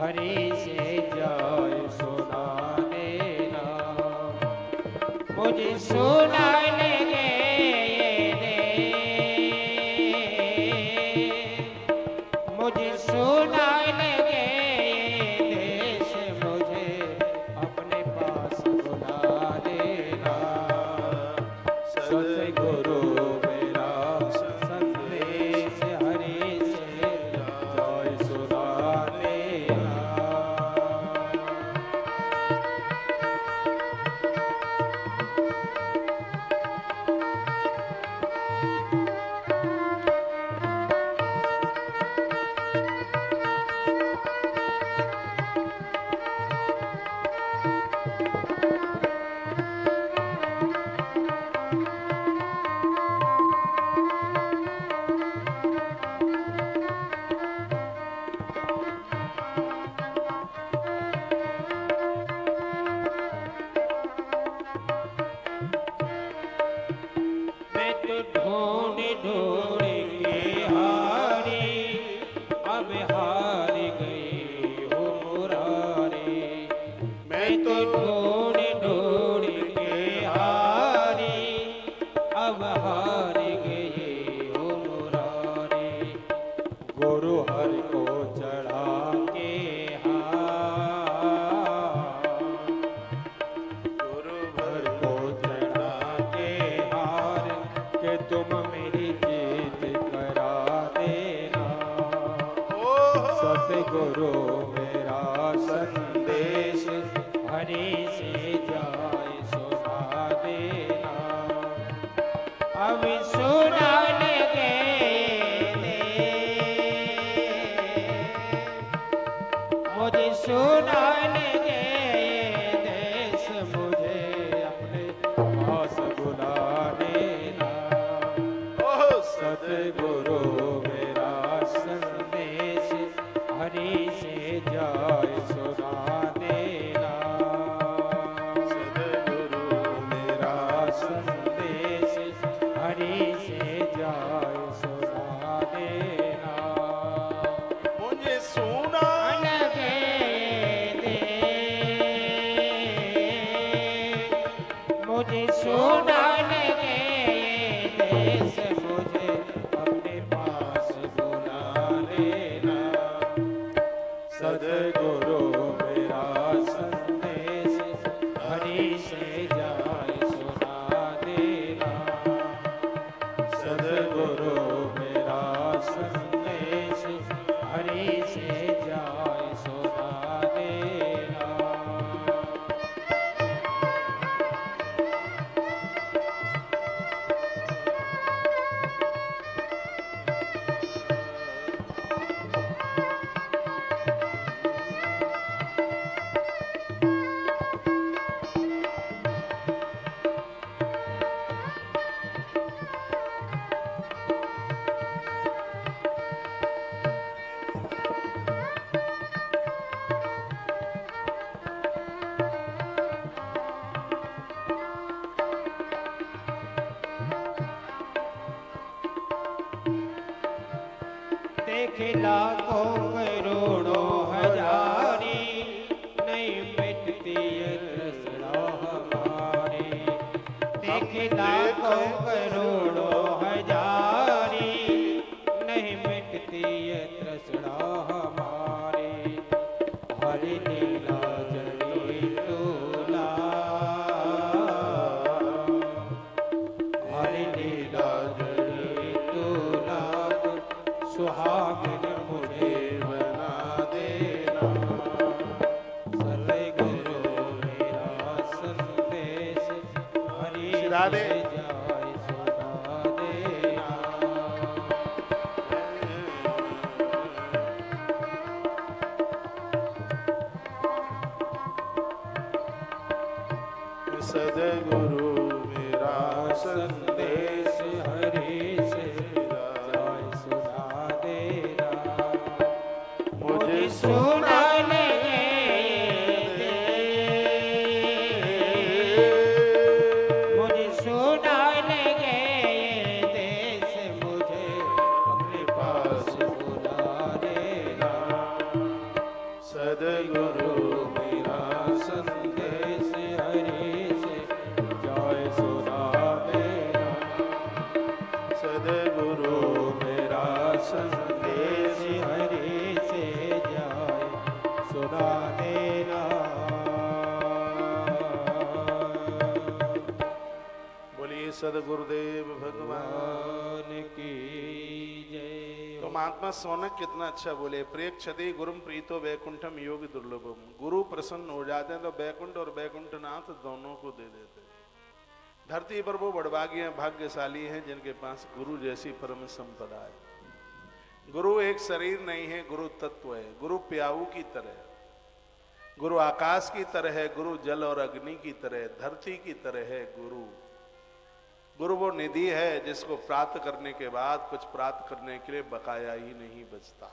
हरि से जाए सुना देना। मुझे सुनाने गए मुझे सुनाने गए देश, मुझे अपने पास बुला लेना। सतगुरु मेरा संदेश हरि से जाए सुना देना। मैं तो ढूंढ ढूंढ के हारी, अब हार गई हो मुरारी। मैं तो ढूंढ ढूंढ के हारी, अब हार गई हो मुरारी। गुरु हर को चढ़ा के गुरु हर को चढ़ा के हार, के तुम मेरी जीत करा देना। सतगुरु मेरा संदेश हरि से जाए सुना देना। अब सुनाने गए मुझे सुनाने गए देश, मुझे अपने पास बुला लेना। सतगुरु मेरा संदेश हरि से जाए सुना देना। सतगुरु मेरा संदेश हरि से जाए सुना देना। मुझे सुना मुझे सुनाने गए देश, मुझे अपने पास बुला लेना। सदगुरु मेरा संदेश हरि से जाए सुना देना। सदगुरु मेरा संदेश हरि से जाए सुना देना। देखे लाखों करोड़ों हजारी, नहीं मिटती ये तृष्णा हमारी। देखे लाखों करोड़ों हजारी, नहीं मिटती ये तृष्णा हमारी। हरि लीला जड़ी तूला, हरि लीला जड़ी तूला, सुहागिन मुझे बना देना। सतगुरु मेरा संदेश हरि से जाए सुना देना। सदगुरु मेरा संदेश हरि से जाए सुना देना। मुझे सुनाने दे, मुझे सुनाने देश, मुझे अपने पास बुला देना। सदगुरु मेरा संदेश हरि से जाए सुना देना। सदगुरु मेरा संदेश हरि से जाए सुना देना। बोलिए सदगुरुदेव भगवान। भगवान की जय। तो महात्मा सोनक कितना अच्छा बोले, प्रेक्षते गुरुम प्रीतो वैकुंठम योग दुर्लभम। गुरु प्रसन्न हो जाते हैं तो वैकुंठ और वैकुंठनाथ दोनों को दे देते हैं। धरती पर वो बड़भागी हैं, भाग्यशाली हैं जिनके पास गुरु जैसी परम संपदा है। गुरु एक शरीर नहीं है, गुरु तत्व है। गुरु प्याऊ की तरह, गुरु आकाश की तरह है, गुरु जल और अग्नि की तरह, धरती की तरह है। गुरु वो निधि है जिसको प्राप्त करने के बाद कुछ प्राप्त करने के लिए बकाया ही नहीं बचता।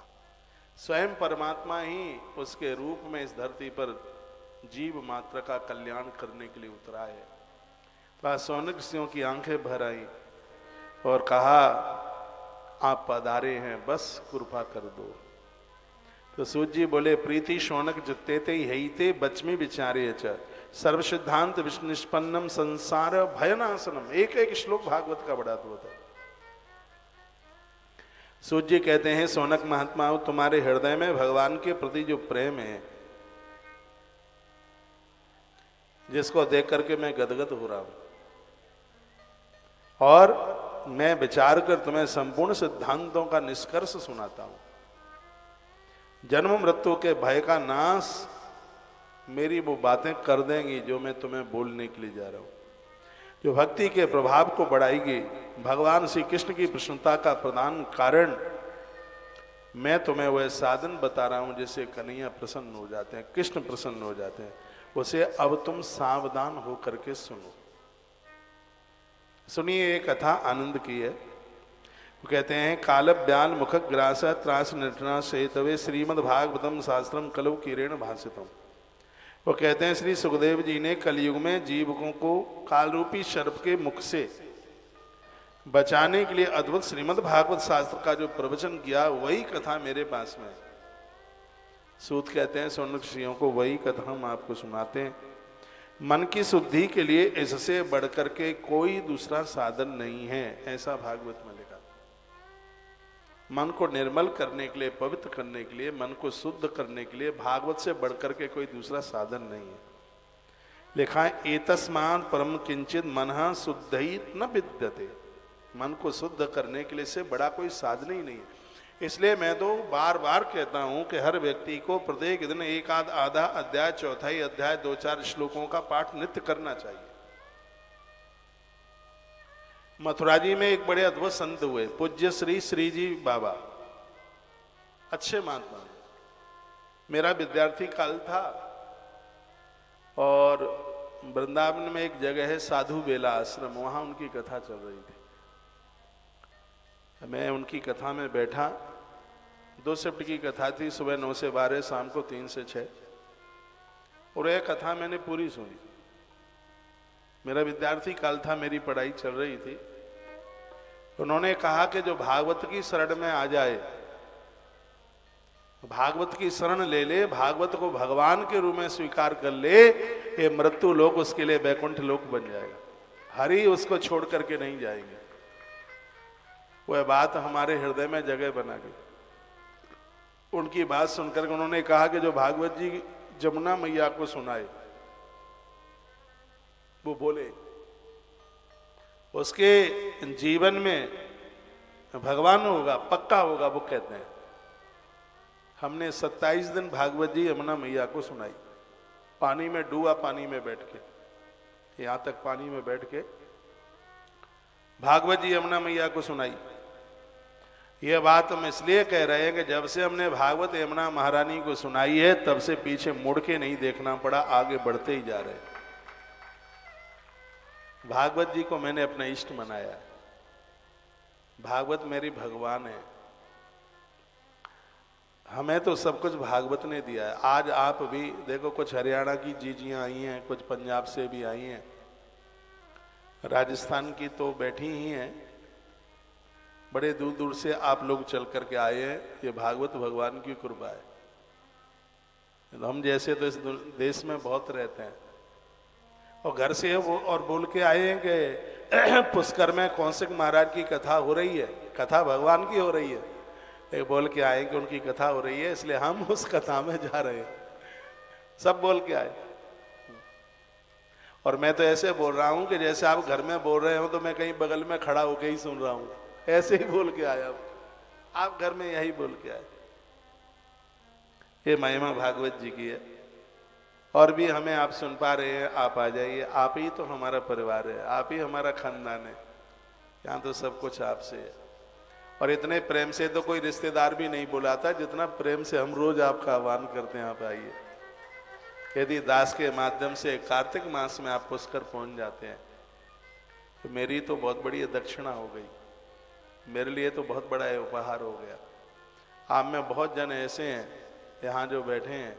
स्वयं परमात्मा ही उसके रूप में इस धरती पर जीव मात्र का कल्याण करने के लिए उतरा है। तो सोनक सिंह की आंखें भर आई और कहा, आप पधारे हैं, बस कृपा कर दो। तो सूत जी बोले, प्रीति शौनक जिते ते यही ते बचमी विचारे च सर्व सिद्धांत निष्पन्नम संसार भयनाशनम। एक एक श्लोक भागवत का बड़ा अद्भुत है। सूत जी कहते हैं, सोनक महात्मा, तुम्हारे हृदय में भगवान के प्रति जो प्रेम है, जिसको देख करके मैं गदगद हो रहा हूं, और मैं विचार कर तुम्हें संपूर्ण सिद्धांतों का निष्कर्ष सुनाता हूं। जन्म मृत्यु के भय का नाश मेरी वो बातें कर देंगी जो मैं तुम्हें बोलने के लिए जा रहा हूं, जो भक्ति के प्रभाव को बढ़ाएगी। भगवान श्री कृष्ण की प्रसन्नता का प्रधान कारण मैं तुम्हें वह साधन बता रहा हूं जिससे कन्हैया प्रसन्न हो जाते हैं, कृष्ण प्रसन्न हो जाते हैं। उसे अब तुम सावधान होकर के सुनो। सुनिए, ये कथा आनंद की है। वो कहते हैं, काल ब्याल मुख ग्रास त्रास नटना सेतवे श्रीमद् भागवतम शास्त्रम कलौ किरेण भाषितम। वो कहते हैं, श्री सुखदेव जी ने कलयुग में जीवकों को काल रूपी सर्प के मुख से बचाने के लिए अद्भुत श्रीमद् भागवत शास्त्र का जो प्रवचन किया, वही कथा मेरे पास में। सूत कहते हैं, सोनक ऋषियों को वही कथा हम आपको सुनाते हैं। मन की शुद्धि के लिए इससे बढ़कर के कोई दूसरा साधन नहीं है, ऐसा भागवत में लिखा। मन को निर्मल करने के लिए, पवित्र करने के लिए, मन को शुद्ध करने के लिए भागवत से बढ़कर के कोई दूसरा साधन नहीं है। लिखा है, एतस्मात् परम किंचित मनः शुद्धैः न विद्यते। मन को शुद्ध करने के लिए से बड़ा कोई साधन ही नहीं है। इसलिए मैं तो बार बार कहता हूं कि हर व्यक्ति को प्रत्येक दिन एक आधा अध्याय, चौथाई अध्याय, 2-4 श्लोकों का पाठ नित्य करना चाहिए। मथुरा जी में एक बड़े अद्भुत संत हुए, पूज्य श्री जी बाबा, अच्छे महात्मा। मेरा विद्यार्थी काल था और वृंदावन में एक जगह है साधु बेला आश्रम, वहां उनकी कथा चल रही थी। मैं उनकी कथा में बैठा। 2 शिफ्ट की कथा थी, सुबह 9 से 12, शाम को 3 से 6, और यह कथा मैंने पूरी सुनी। मेरा विद्यार्थी काल था, मेरी पढ़ाई चल रही थी। उन्होंने कहा कि जो भागवत की शरण में आ जाए भागवत की शरण ले ले, भागवत को भगवान के रूप में स्वीकार कर ले, ये मृत्यु लोक उसके लिए बैकुंठ लोक बन जाएगा। हरि उसको छोड़ करके नहीं जाएंगे। वह बात हमारे हृदय में जगह बना गई। उनकी बात सुनकर उन्होंने कहा कि जो भागवत जी जमुना मैया को सुनाए, वो बोले उसके जीवन में भगवान होगा, पक्का होगा। वो कहते हैं हमने 27 दिन भागवत जी यमुना मैया को सुनाई, पानी में डूबा, पानी में बैठ के, यहां तक पानी में बैठ के भागवत जी यमुना मैया को सुनाई। यह बात हम इसलिए कह रहे हैं कि जब से हमने भागवत यमुना महारानी को सुनाई है, तब से पीछे मुड़ के नहीं देखना पड़ा, आगे बढ़ते ही जा रहे हैं। भागवत जी को मैंने अपना इष्ट मनाया है। भागवत मेरी भगवान है। हमें तो सब कुछ भागवत ने दिया है। आज आप भी देखो, कुछ हरियाणा की जीजियां आई हैं, कुछ पंजाब से भी आई हैं, राजस्थान की तो बैठी ही हैं, बड़े दूर दूर से आप लोग चल करके आए हैं। ये भागवत भगवान की कृपा है। हम जैसे तो इस देश में बहुत रहते हैं, और घर से वो और बोल के आए हैं कि पुष्कर में कौशिक महाराज की कथा हो रही है, कथा भगवान की हो रही है। एक बोल के आए कि उनकी कथा हो रही है, इसलिए हम उस कथा में जा रहे हैं। सब बोल के आए। और मैं तो ऐसे बोल रहा हूं कि जैसे आप घर में बोल रहे हो तो मैं कहीं बगल में खड़ा होकर ही सुन रहा हूं। ऐसे ही बोल के आया, आप घर में यही बोल के आए। ये महिमा भागवत जी की है। और भी हमें आप सुन पा रहे हैं, आप आ जाइए। आप ही तो हमारा परिवार है, आप ही हमारा खानदान है। यहाँ तो सब कुछ आपसे है। और इतने प्रेम से तो कोई रिश्तेदार भी नहीं बुलाता जितना प्रेम से हम रोज आपका आह्वान करते हैं, आप आइए। यदि दास के माध्यम से कार्तिक मास में आप पुष्कर पहुंच जाते हैं तो मेरी तो बहुत बड़ी दक्षिणा हो गई, मेरे लिए तो बहुत बड़ा उपहार हो गया। आप में बहुत जन ऐसे हैं यहाँ जो बैठे हैं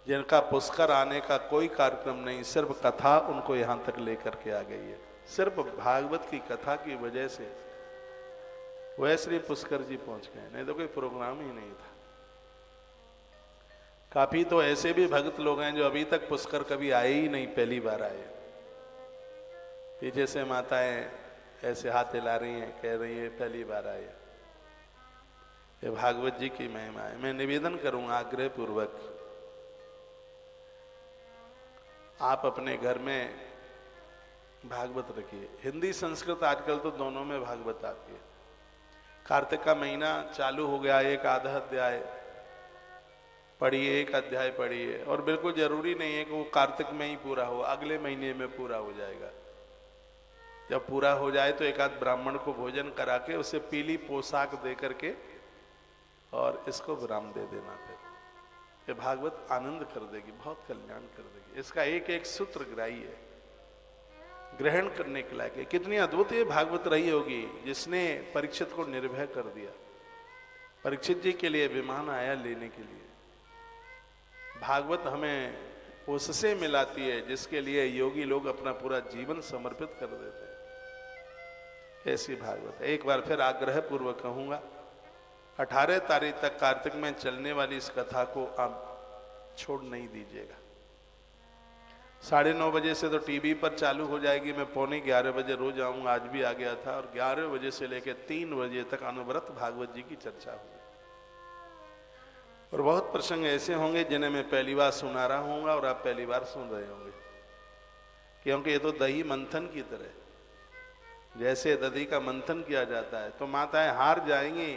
जिनका पुष्कर आने का कोई कार्यक्रम नहीं, सिर्फ कथा उनको यहाँ तक लेकर के आ गई है। सिर्फ भागवत की कथा की वजह से वह श्री पुष्कर जी पहुंच गए, नहीं तो कोई प्रोग्राम ही नहीं था। काफी तो ऐसे भी भक्त लोग हैं जो अभी तक पुष्कर कभी आए ही नहीं, पहली बार आए। पीछे से माताएं ऐसे हाथ हिला रही हैं, कह रही है पहली बार आए। ये भागवत जी की महिमा है। मैं निवेदन करूंगा आग्रह पूर्वक, आप अपने घर में भागवत रखिए। हिंदी संस्कृत आजकल तो दोनों में भागवत आती है। कार्तिक का महीना चालू हो गया, एक आधा अध्याय पढ़िए, एक अध्याय पढ़िए। और बिल्कुल जरूरी नहीं है कि वो कार्तिक में ही पूरा हो, अगले महीने में पूरा हो जाएगा। जब पूरा हो जाए तो एक आध ब्राह्मण को भोजन करा के उसे पीली पोशाक दे करके और इसको विराम दे देना। फिर ये भागवत आनंद कर देगी, बहुत कल्याण कर देगी। इसका एक एक सूत्र ग्राही है, ग्रहण करने के लायक है। कितनी अद्भुत ये भागवत रही होगी जिसने परीक्षित को निर्भय कर दिया। परीक्षित जी के लिए विमान आया लेने के लिए। भागवत हमें उससे मिलाती है जिसके लिए योगी लोग अपना पूरा जीवन समर्पित कर देते हैं। ऐसी भागवत है। एक बार फिर आग्रह पूर्वक कहूंगा, 18 तारीख तक कार्तिक में चलने वाली इस कथा को आप छोड़ नहीं दीजिएगा। 9:30 बजे से तो टीवी पर चालू हो जाएगी। मैं 11:45 बजे रोज आऊंगा, आज भी आ गया था। और 11 बजे से लेकर 3 बजे तक अनवरत भागवत जी की चर्चा होगी। और बहुत प्रसंग ऐसे होंगे जिन्हें मैं पहली बार सुना रहा हूँगा और आप पहली बार सुन रहे होंगे, क्योंकि ये तो दही मंथन की तरह, जैसे दही का मंथन किया जाता है तो माताएं हार जाएंगी,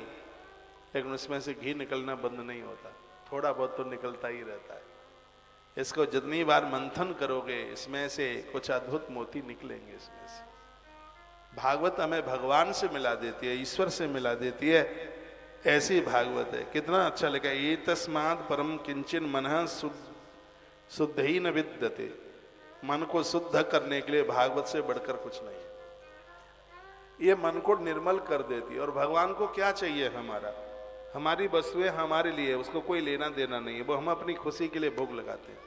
लेकिन उसमें से घी निकलना बंद नहीं होता, थोड़ा बहुत तो निकलता ही रहता है। इसको जितनी बार मंथन करोगे इसमें से कुछ अद्भुत मोती निकलेंगे। इसमें से भागवत हमें भगवान से मिला देती है, ईश्वर से मिला देती है। ऐसी भागवत है। कितना अच्छा लगा, ये तस्माद परम किंचन मनः शुद्ध ही न विद्यते। मन को शुद्ध करने के लिए भागवत से बढ़कर कुछ नहीं। ये मन को निर्मल कर देती है। और भगवान को क्या चाहिए? हमारी वस्तुएं हमारे लिए, उसको कोई लेना देना नहीं है, वो हम अपनी खुशी के लिए भोग लगाते हैं।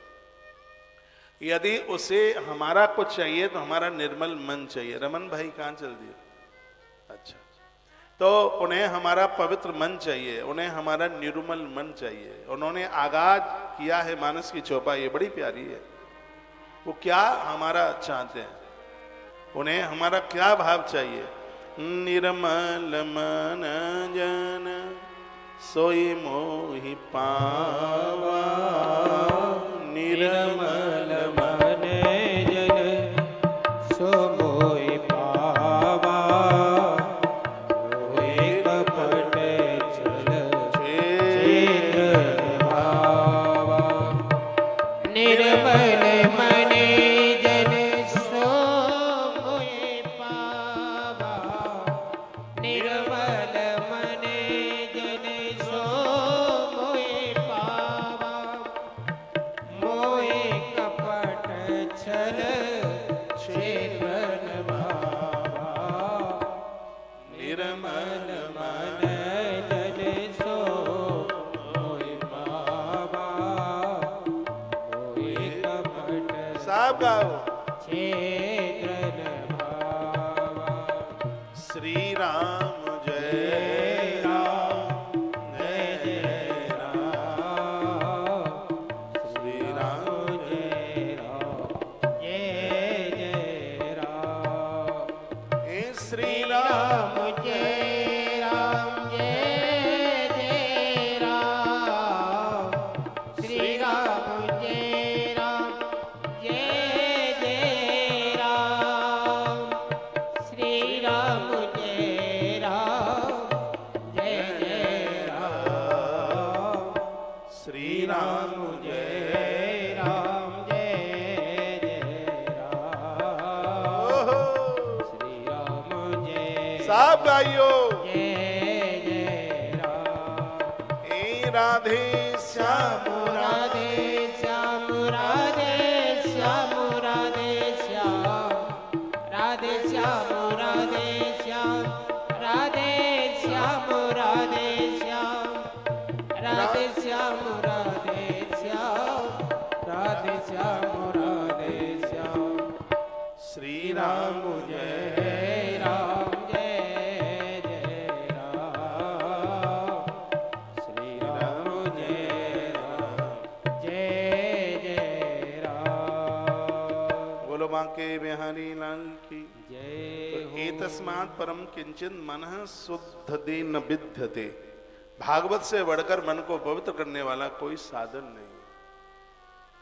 यदि उसे हमारा कुछ चाहिए तो हमारा निर्मल मन चाहिए। रमन भाई कहाँ चल दिए? अच्छा, तो उन्हें हमारा पवित्र मन चाहिए, उन्हें हमारा निर्मल मन चाहिए। उन्होंने आगाज किया है मानस की चौपाई, ये बड़ी प्यारी है। वो क्या हमारा चाहते हैं, उन्हें हमारा क्या भाव चाहिए? निर्मल मन जन सोई मोहि पावा, निर्मल मन जन सो मोहि पावा, मोहि कपट छल छेद भावा। निर्मल मन जन सो मोहि पावा, निर्मल मन जन सो मोहि पावा, मोहि कपट छल छेद भावा। निर्मल मन जन सो मोहि पावा, मोहि कपट साहब गाओ। छेद भावा। श्री राम जय राम जय राम, श्री राम जय राम जय जय राम। हे श्री राम जय राम जय जय राम, श्री राम जय राम जय जय राम, श्री राम जय राम जय जय राम, श्री राम जय राम जय जय राम, ओहो। श्री राम जय साहब गाइयो। जय जय राम। हे राधे श्याम राधे श्याम राधे श्याम राधे श्याम, राधे श्याम राधे श्याम, राधे श्याम राधे श्याम, राधे श्याम राधे श्याम, राधे श्याम राधे श्याम। श्री राम जय राम जय जय राम, श्री राम जय राम जय जय राम। बोलो बांके बिहारी लाल की। जय तो हो। एतस्मात् परम किंचित मनः शुद्धते न विद्यते। भागवत से बढ़कर मन को पवित्र करने वाला कोई साधन नहीं,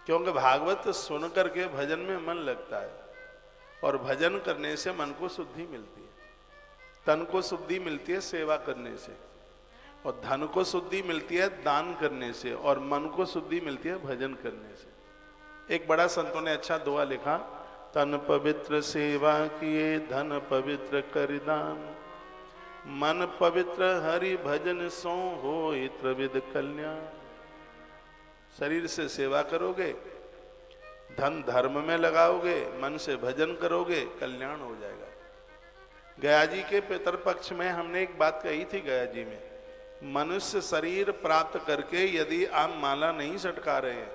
क्योंकि भागवत सुन करके भजन में मन लगता है, और भजन करने से मन को शुद्धि मिलती है, तन को शुद्धि मिलती है सेवा करने से, और धन को शुद्धि मिलती है दान करने से, और मन को शुद्धि मिलती है भजन करने से। एक बड़ा संतों ने अच्छा दुआ लिखा, तन पवित्र सेवा किए धन पवित्र कर दान, मन पवित्र हरि भजन सो होय त्रिविध कल्याण। शरीर से सेवा करोगे, धन धर्म में लगाओगे, मन से भजन करोगे, कल्याण हो जाएगा। गया जी के पितरपक्ष में हमने एक बात कही थी, गया जी में, मनुष्य शरीर प्राप्त करके यदि आप माला नहीं सटका रहे हैं,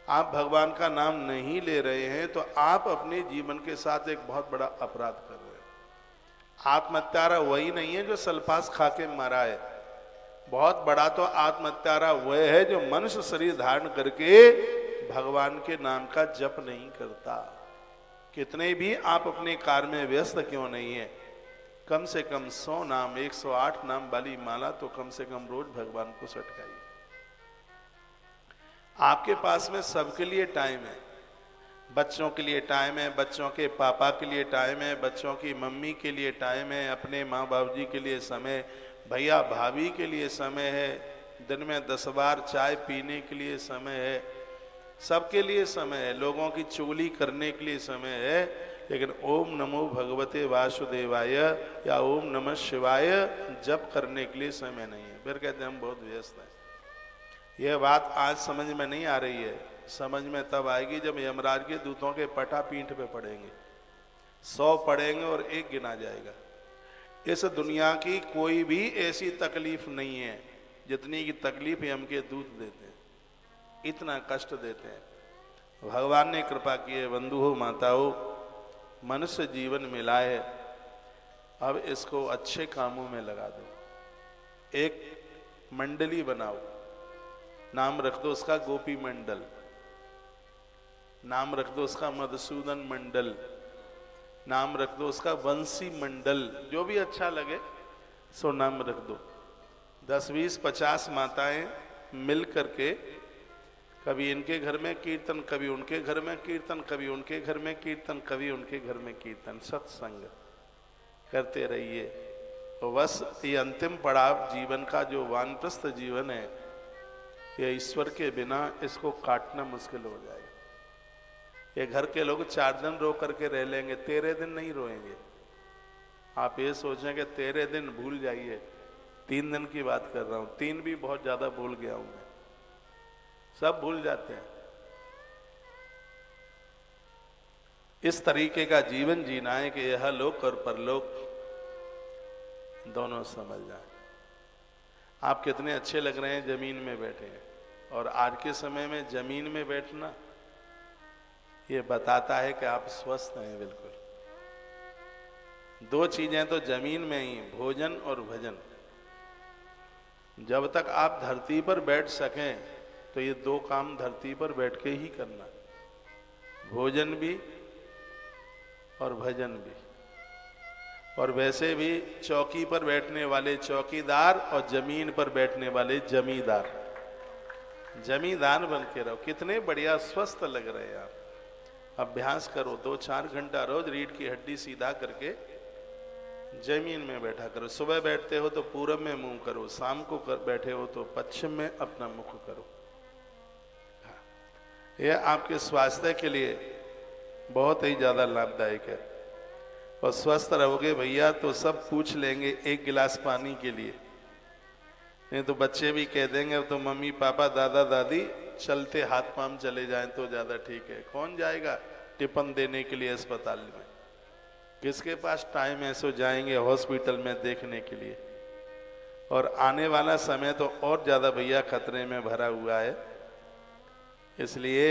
आप भगवान का नाम नहीं ले रहे हैं, तो आप अपने जीवन के साथ एक बहुत बड़ा अपराध कर रहे हैं। आत्महत्यारा वही नहीं है जो सल्फास खा के मरा है, बहुत बड़ा तो आत्महत्यारा वह है जो मनुष्य शरीर धारण करके भगवान के नाम का जप नहीं करता। कितने भी आप अपने कार्य में व्यस्त क्यों नहीं है, कम से कम 100 नाम 108 नाम वाली माला तो कम से कम रोज भगवान को सटकाइए। आपके पास में सबके लिए टाइम है, बच्चों के लिए टाइम है, बच्चों के पापा के लिए टाइम है, बच्चों की मम्मी के लिए टाइम है, अपने माँ बाप जी के लिए समय, भैया भाभी के लिए समय है, दिन में 10 बार चाय पीने के लिए समय है, सबके लिए समय है, लोगों की चुगली करने के लिए समय है, लेकिन ओम नमो भगवते वासुदेवाय या ओम नमः शिवाय जप करने के लिए समय नहीं है। फिर कहते हैं हम बहुत व्यस्त हैं। यह बात आज समझ में नहीं आ रही है, समझ में तब आएगी जब यमराज के दूतों के पटा पीठ पे पड़ेंगे, 100 पड़ेंगे और 1 गिना जाएगा। इस दुनिया की कोई भी ऐसी तकलीफ नहीं है जितनी की तकलीफ यम के दूत देते हैं, इतना कष्ट देते हैं। भगवान ने कृपा की है, बंधु हो माता हो, मनुष्य जीवन मिला है, अब इसको अच्छे कामों में लगा दो। एक मंडली बनाओ, नाम रख दो उसका गोपी मंडल, नाम रख दो उसका मधुसूदन मंडल, नाम रख दो उसका वंशी मंडल, जो भी अच्छा लगे सो नाम रख दो। 10, 20, 50 माताएं मिल करके कभी इनके घर में कीर्तन, कभी उनके घर में कीर्तन, कभी उनके घर में कीर्तन, कभी उनके घर में कीर्तन, सत्संग करते रहिए। तो बस ये अंतिम पड़ाव जीवन का जो वानप्रस्थ जीवन है, ये ईश्वर के बिना इसको काटना मुश्किल हो जाएगा। ये घर के लोग 4 दिन रो करके रह लेंगे, 13 दिन नहीं रोएंगे। आप ये सोचें कि 13 दिन भूल जाइए, 3 दिन की बात कर रहा हूं, 3 भी बहुत ज्यादा भूल गया हूं मैं, सब भूल जाते हैं। इस तरीके का जीवन जीना है कि यह लोक और परलोक दोनों समझ जाए। आप कितने अच्छे लग रहे हैं जमीन में बैठे हैं, और आज के समय में जमीन में बैठना ये बताता है कि आप स्वस्थ हैं बिल्कुल। 2 चीजें तो जमीन में ही, भोजन और भजन। जब तक आप धरती पर बैठ सकें तो ये 2 काम धरती पर बैठ के ही करना, भोजन भी और भजन भी। और वैसे भी चौकी पर बैठने वाले चौकीदार और जमीन पर बैठने वाले जमींदार, जमींदार बन के रहो। कितने बढ़िया स्वस्थ लग रहे हैं आप। अभ्यास करो, 2-4 घंटा रोज रीढ़ की हड्डी सीधा करके जमीन में बैठा करो। सुबह बैठते हो तो पूरब में मुंह करो, शाम को बैठे हो तो पश्चिम में अपना मुख करो। यह आपके स्वास्थ्य के लिए बहुत ही ज्यादा लाभदायक है। और स्वस्थ रहोगे भैया तो सब पूछ लेंगे 1 गिलास पानी के लिए, नहीं तो बच्चे भी कह देंगे तो मम्मी पापा दादा दादी चलते हाथ पांव चले जाएं तो ज्यादा ठीक है। कौन जाएगा टिफिन देने के लिए अस्पताल में? किसके पास टाइम है सो जाएंगे हॉस्पिटल में देखने के लिए। और आने वाला समय तो और ज्यादा भैया खतरे में भरा हुआ है, इसलिए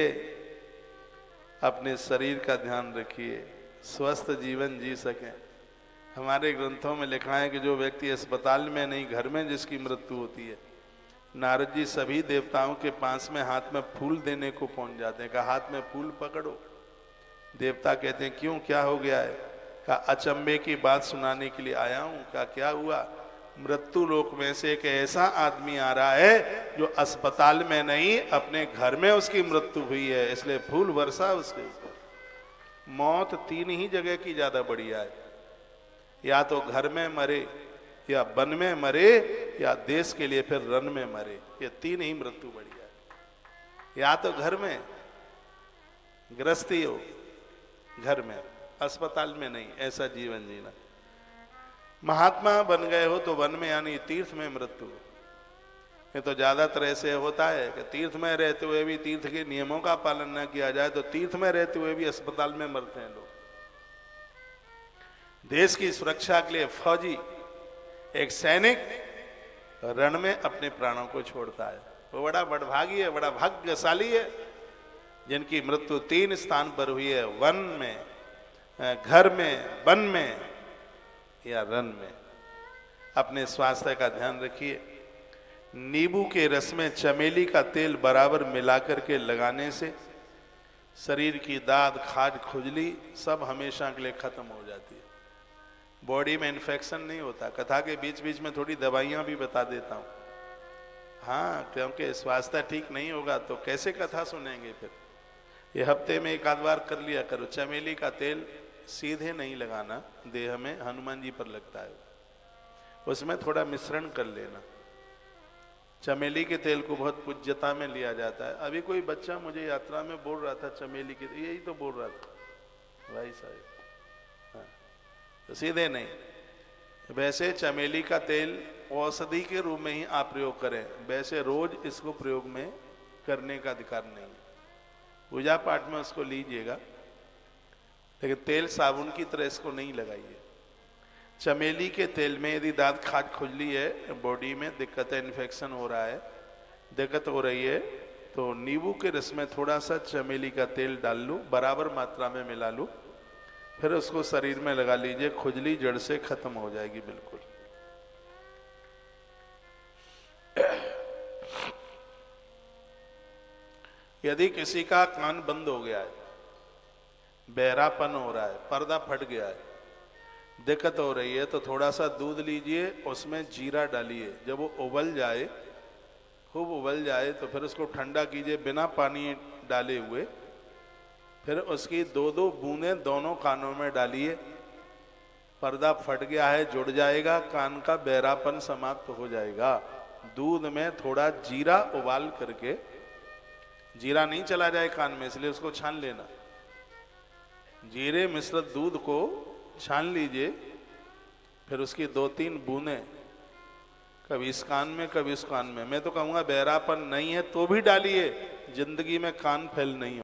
अपने शरीर का ध्यान रखिए, स्वस्थ जीवन जी सकें। हमारे ग्रंथों में लिखा है कि जो व्यक्ति अस्पताल में नहीं, घर में जिसकी मृत्यु होती है, नारद जी सभी देवताओं के पास में हाथ में फूल देने को पहुंच जाते हैं। कहा हाथ में फूल पकड़ो। देवता कहते हैं क्यों, क्या हो गया है? कहा अचंभे की बात सुनाने के लिए आया हूं। कहा क्या हुआ? मृत्यु लोक में से एक ऐसा आदमी आ रहा है जो अस्पताल में नहीं अपने घर में उसकी मृत्यु हुई है, इसलिए फूल वर्षा उसके ऊपर। मौत 3 ही जगह की ज्यादा बढ़िया है, या तो घर में मरे, या वन में मरे, या देश के लिए फिर रन में मरे। ये 3 ही मृत्यु बढ़िया है। या तो घर में गृहस्थी हो, घर में, अस्पताल में नहीं, ऐसा जीवन जीना। महात्मा बन गए हो तो वन में यानी तीर्थ में मृत्यु। ये तो ज्यादातर ऐसे होता है कि तीर्थ में रहते हुए भी तीर्थ के नियमों का पालन न किया जाए तो तीर्थ में रहते हुए भी अस्पताल में मरते हैं लोग। देश की सुरक्षा के लिए फौजी, एक सैनिक रण में अपने प्राणों को छोड़ता है, वो बड़ा बड़भागी है, बड़ा भाग्यशाली है जिनकी मृत्यु 3 स्थान पर हुई है, वन में, घर में, वन में या रन में। अपने स्वास्थ्य का ध्यान रखिए। नींबू के रस में चमेली का तेल बराबर मिलाकर के लगाने से शरीर की दाद, खाज, खुजली सब हमेशा के लिए खत्म हो जाती है। बॉडी में इन्फेक्शन नहीं होता। कथा के बीच बीच में थोड़ी दवाइयां भी बता देता हूं, हाँ, क्योंकि स्वास्थ्य ठीक नहीं होगा तो कैसे कथा सुनेंगे फिर। ये हफ्ते में 1 आध बार कर लिया करो। चमेली का तेल सीधे नहीं लगाना देह में, हनुमान जी पर लगता है, उसमें थोड़ा मिश्रण कर लेना। चमेली के तेल को बहुत पूज्यता में लिया जाता है। अभी कोई बच्चा मुझे यात्रा में बोल रहा था चमेली के, यही तो बोल रहा था भाई साहब, हाँ, तो सीधे नहीं। वैसे चमेली का तेल औषधि के रूप में ही आप प्रयोग करें, वैसे रोज इसको प्रयोग में करने का अधिकार नहीं। पूजा पाठ में उसको लीजिएगा, लेकिन तेल साबुन की तरह इसको नहीं लगाइए। चमेली के तेल में यदि दांत, खाज, खुजली है, बॉडी में दिक्कत है, इन्फेक्शन हो रहा है, दिक्कत हो रही है, तो नींबू के रस में थोड़ा सा चमेली का तेल डाल लूँ, बराबर मात्रा में मिला लूँ, फिर उसको शरीर में लगा लीजिए, खुजली जड़ से खत्म हो जाएगी बिल्कुल। यदि किसी का कान बंद हो गया है, बहरापन हो रहा है, पर्दा फट गया है, दिक्कत हो रही है, तो थोड़ा सा दूध लीजिए, उसमें जीरा डालिए। जब वो उबल जाए, खूब उबल जाए, तो फिर उसको ठंडा कीजिए बिना पानी डाले हुए। फिर उसकी 2-2 बूंदें दोनों कानों में डालिए। पर्दा फट गया है, जुड़ जाएगा, कान का बहरापन समाप्त हो जाएगा। दूध में थोड़ा जीरा उबाल करके, जीरा नहीं चला जाए कान में, इसलिए उसको छान लेना। जीरे मिश्रित दूध को छान लीजिए, फिर उसकी 2-3 बूंदें कभी इस कान में कभी इस कान में। मैं तो कहूँगा बहरापन नहीं है तो भी डालिए, जिंदगी में कान फेल नहीं हो।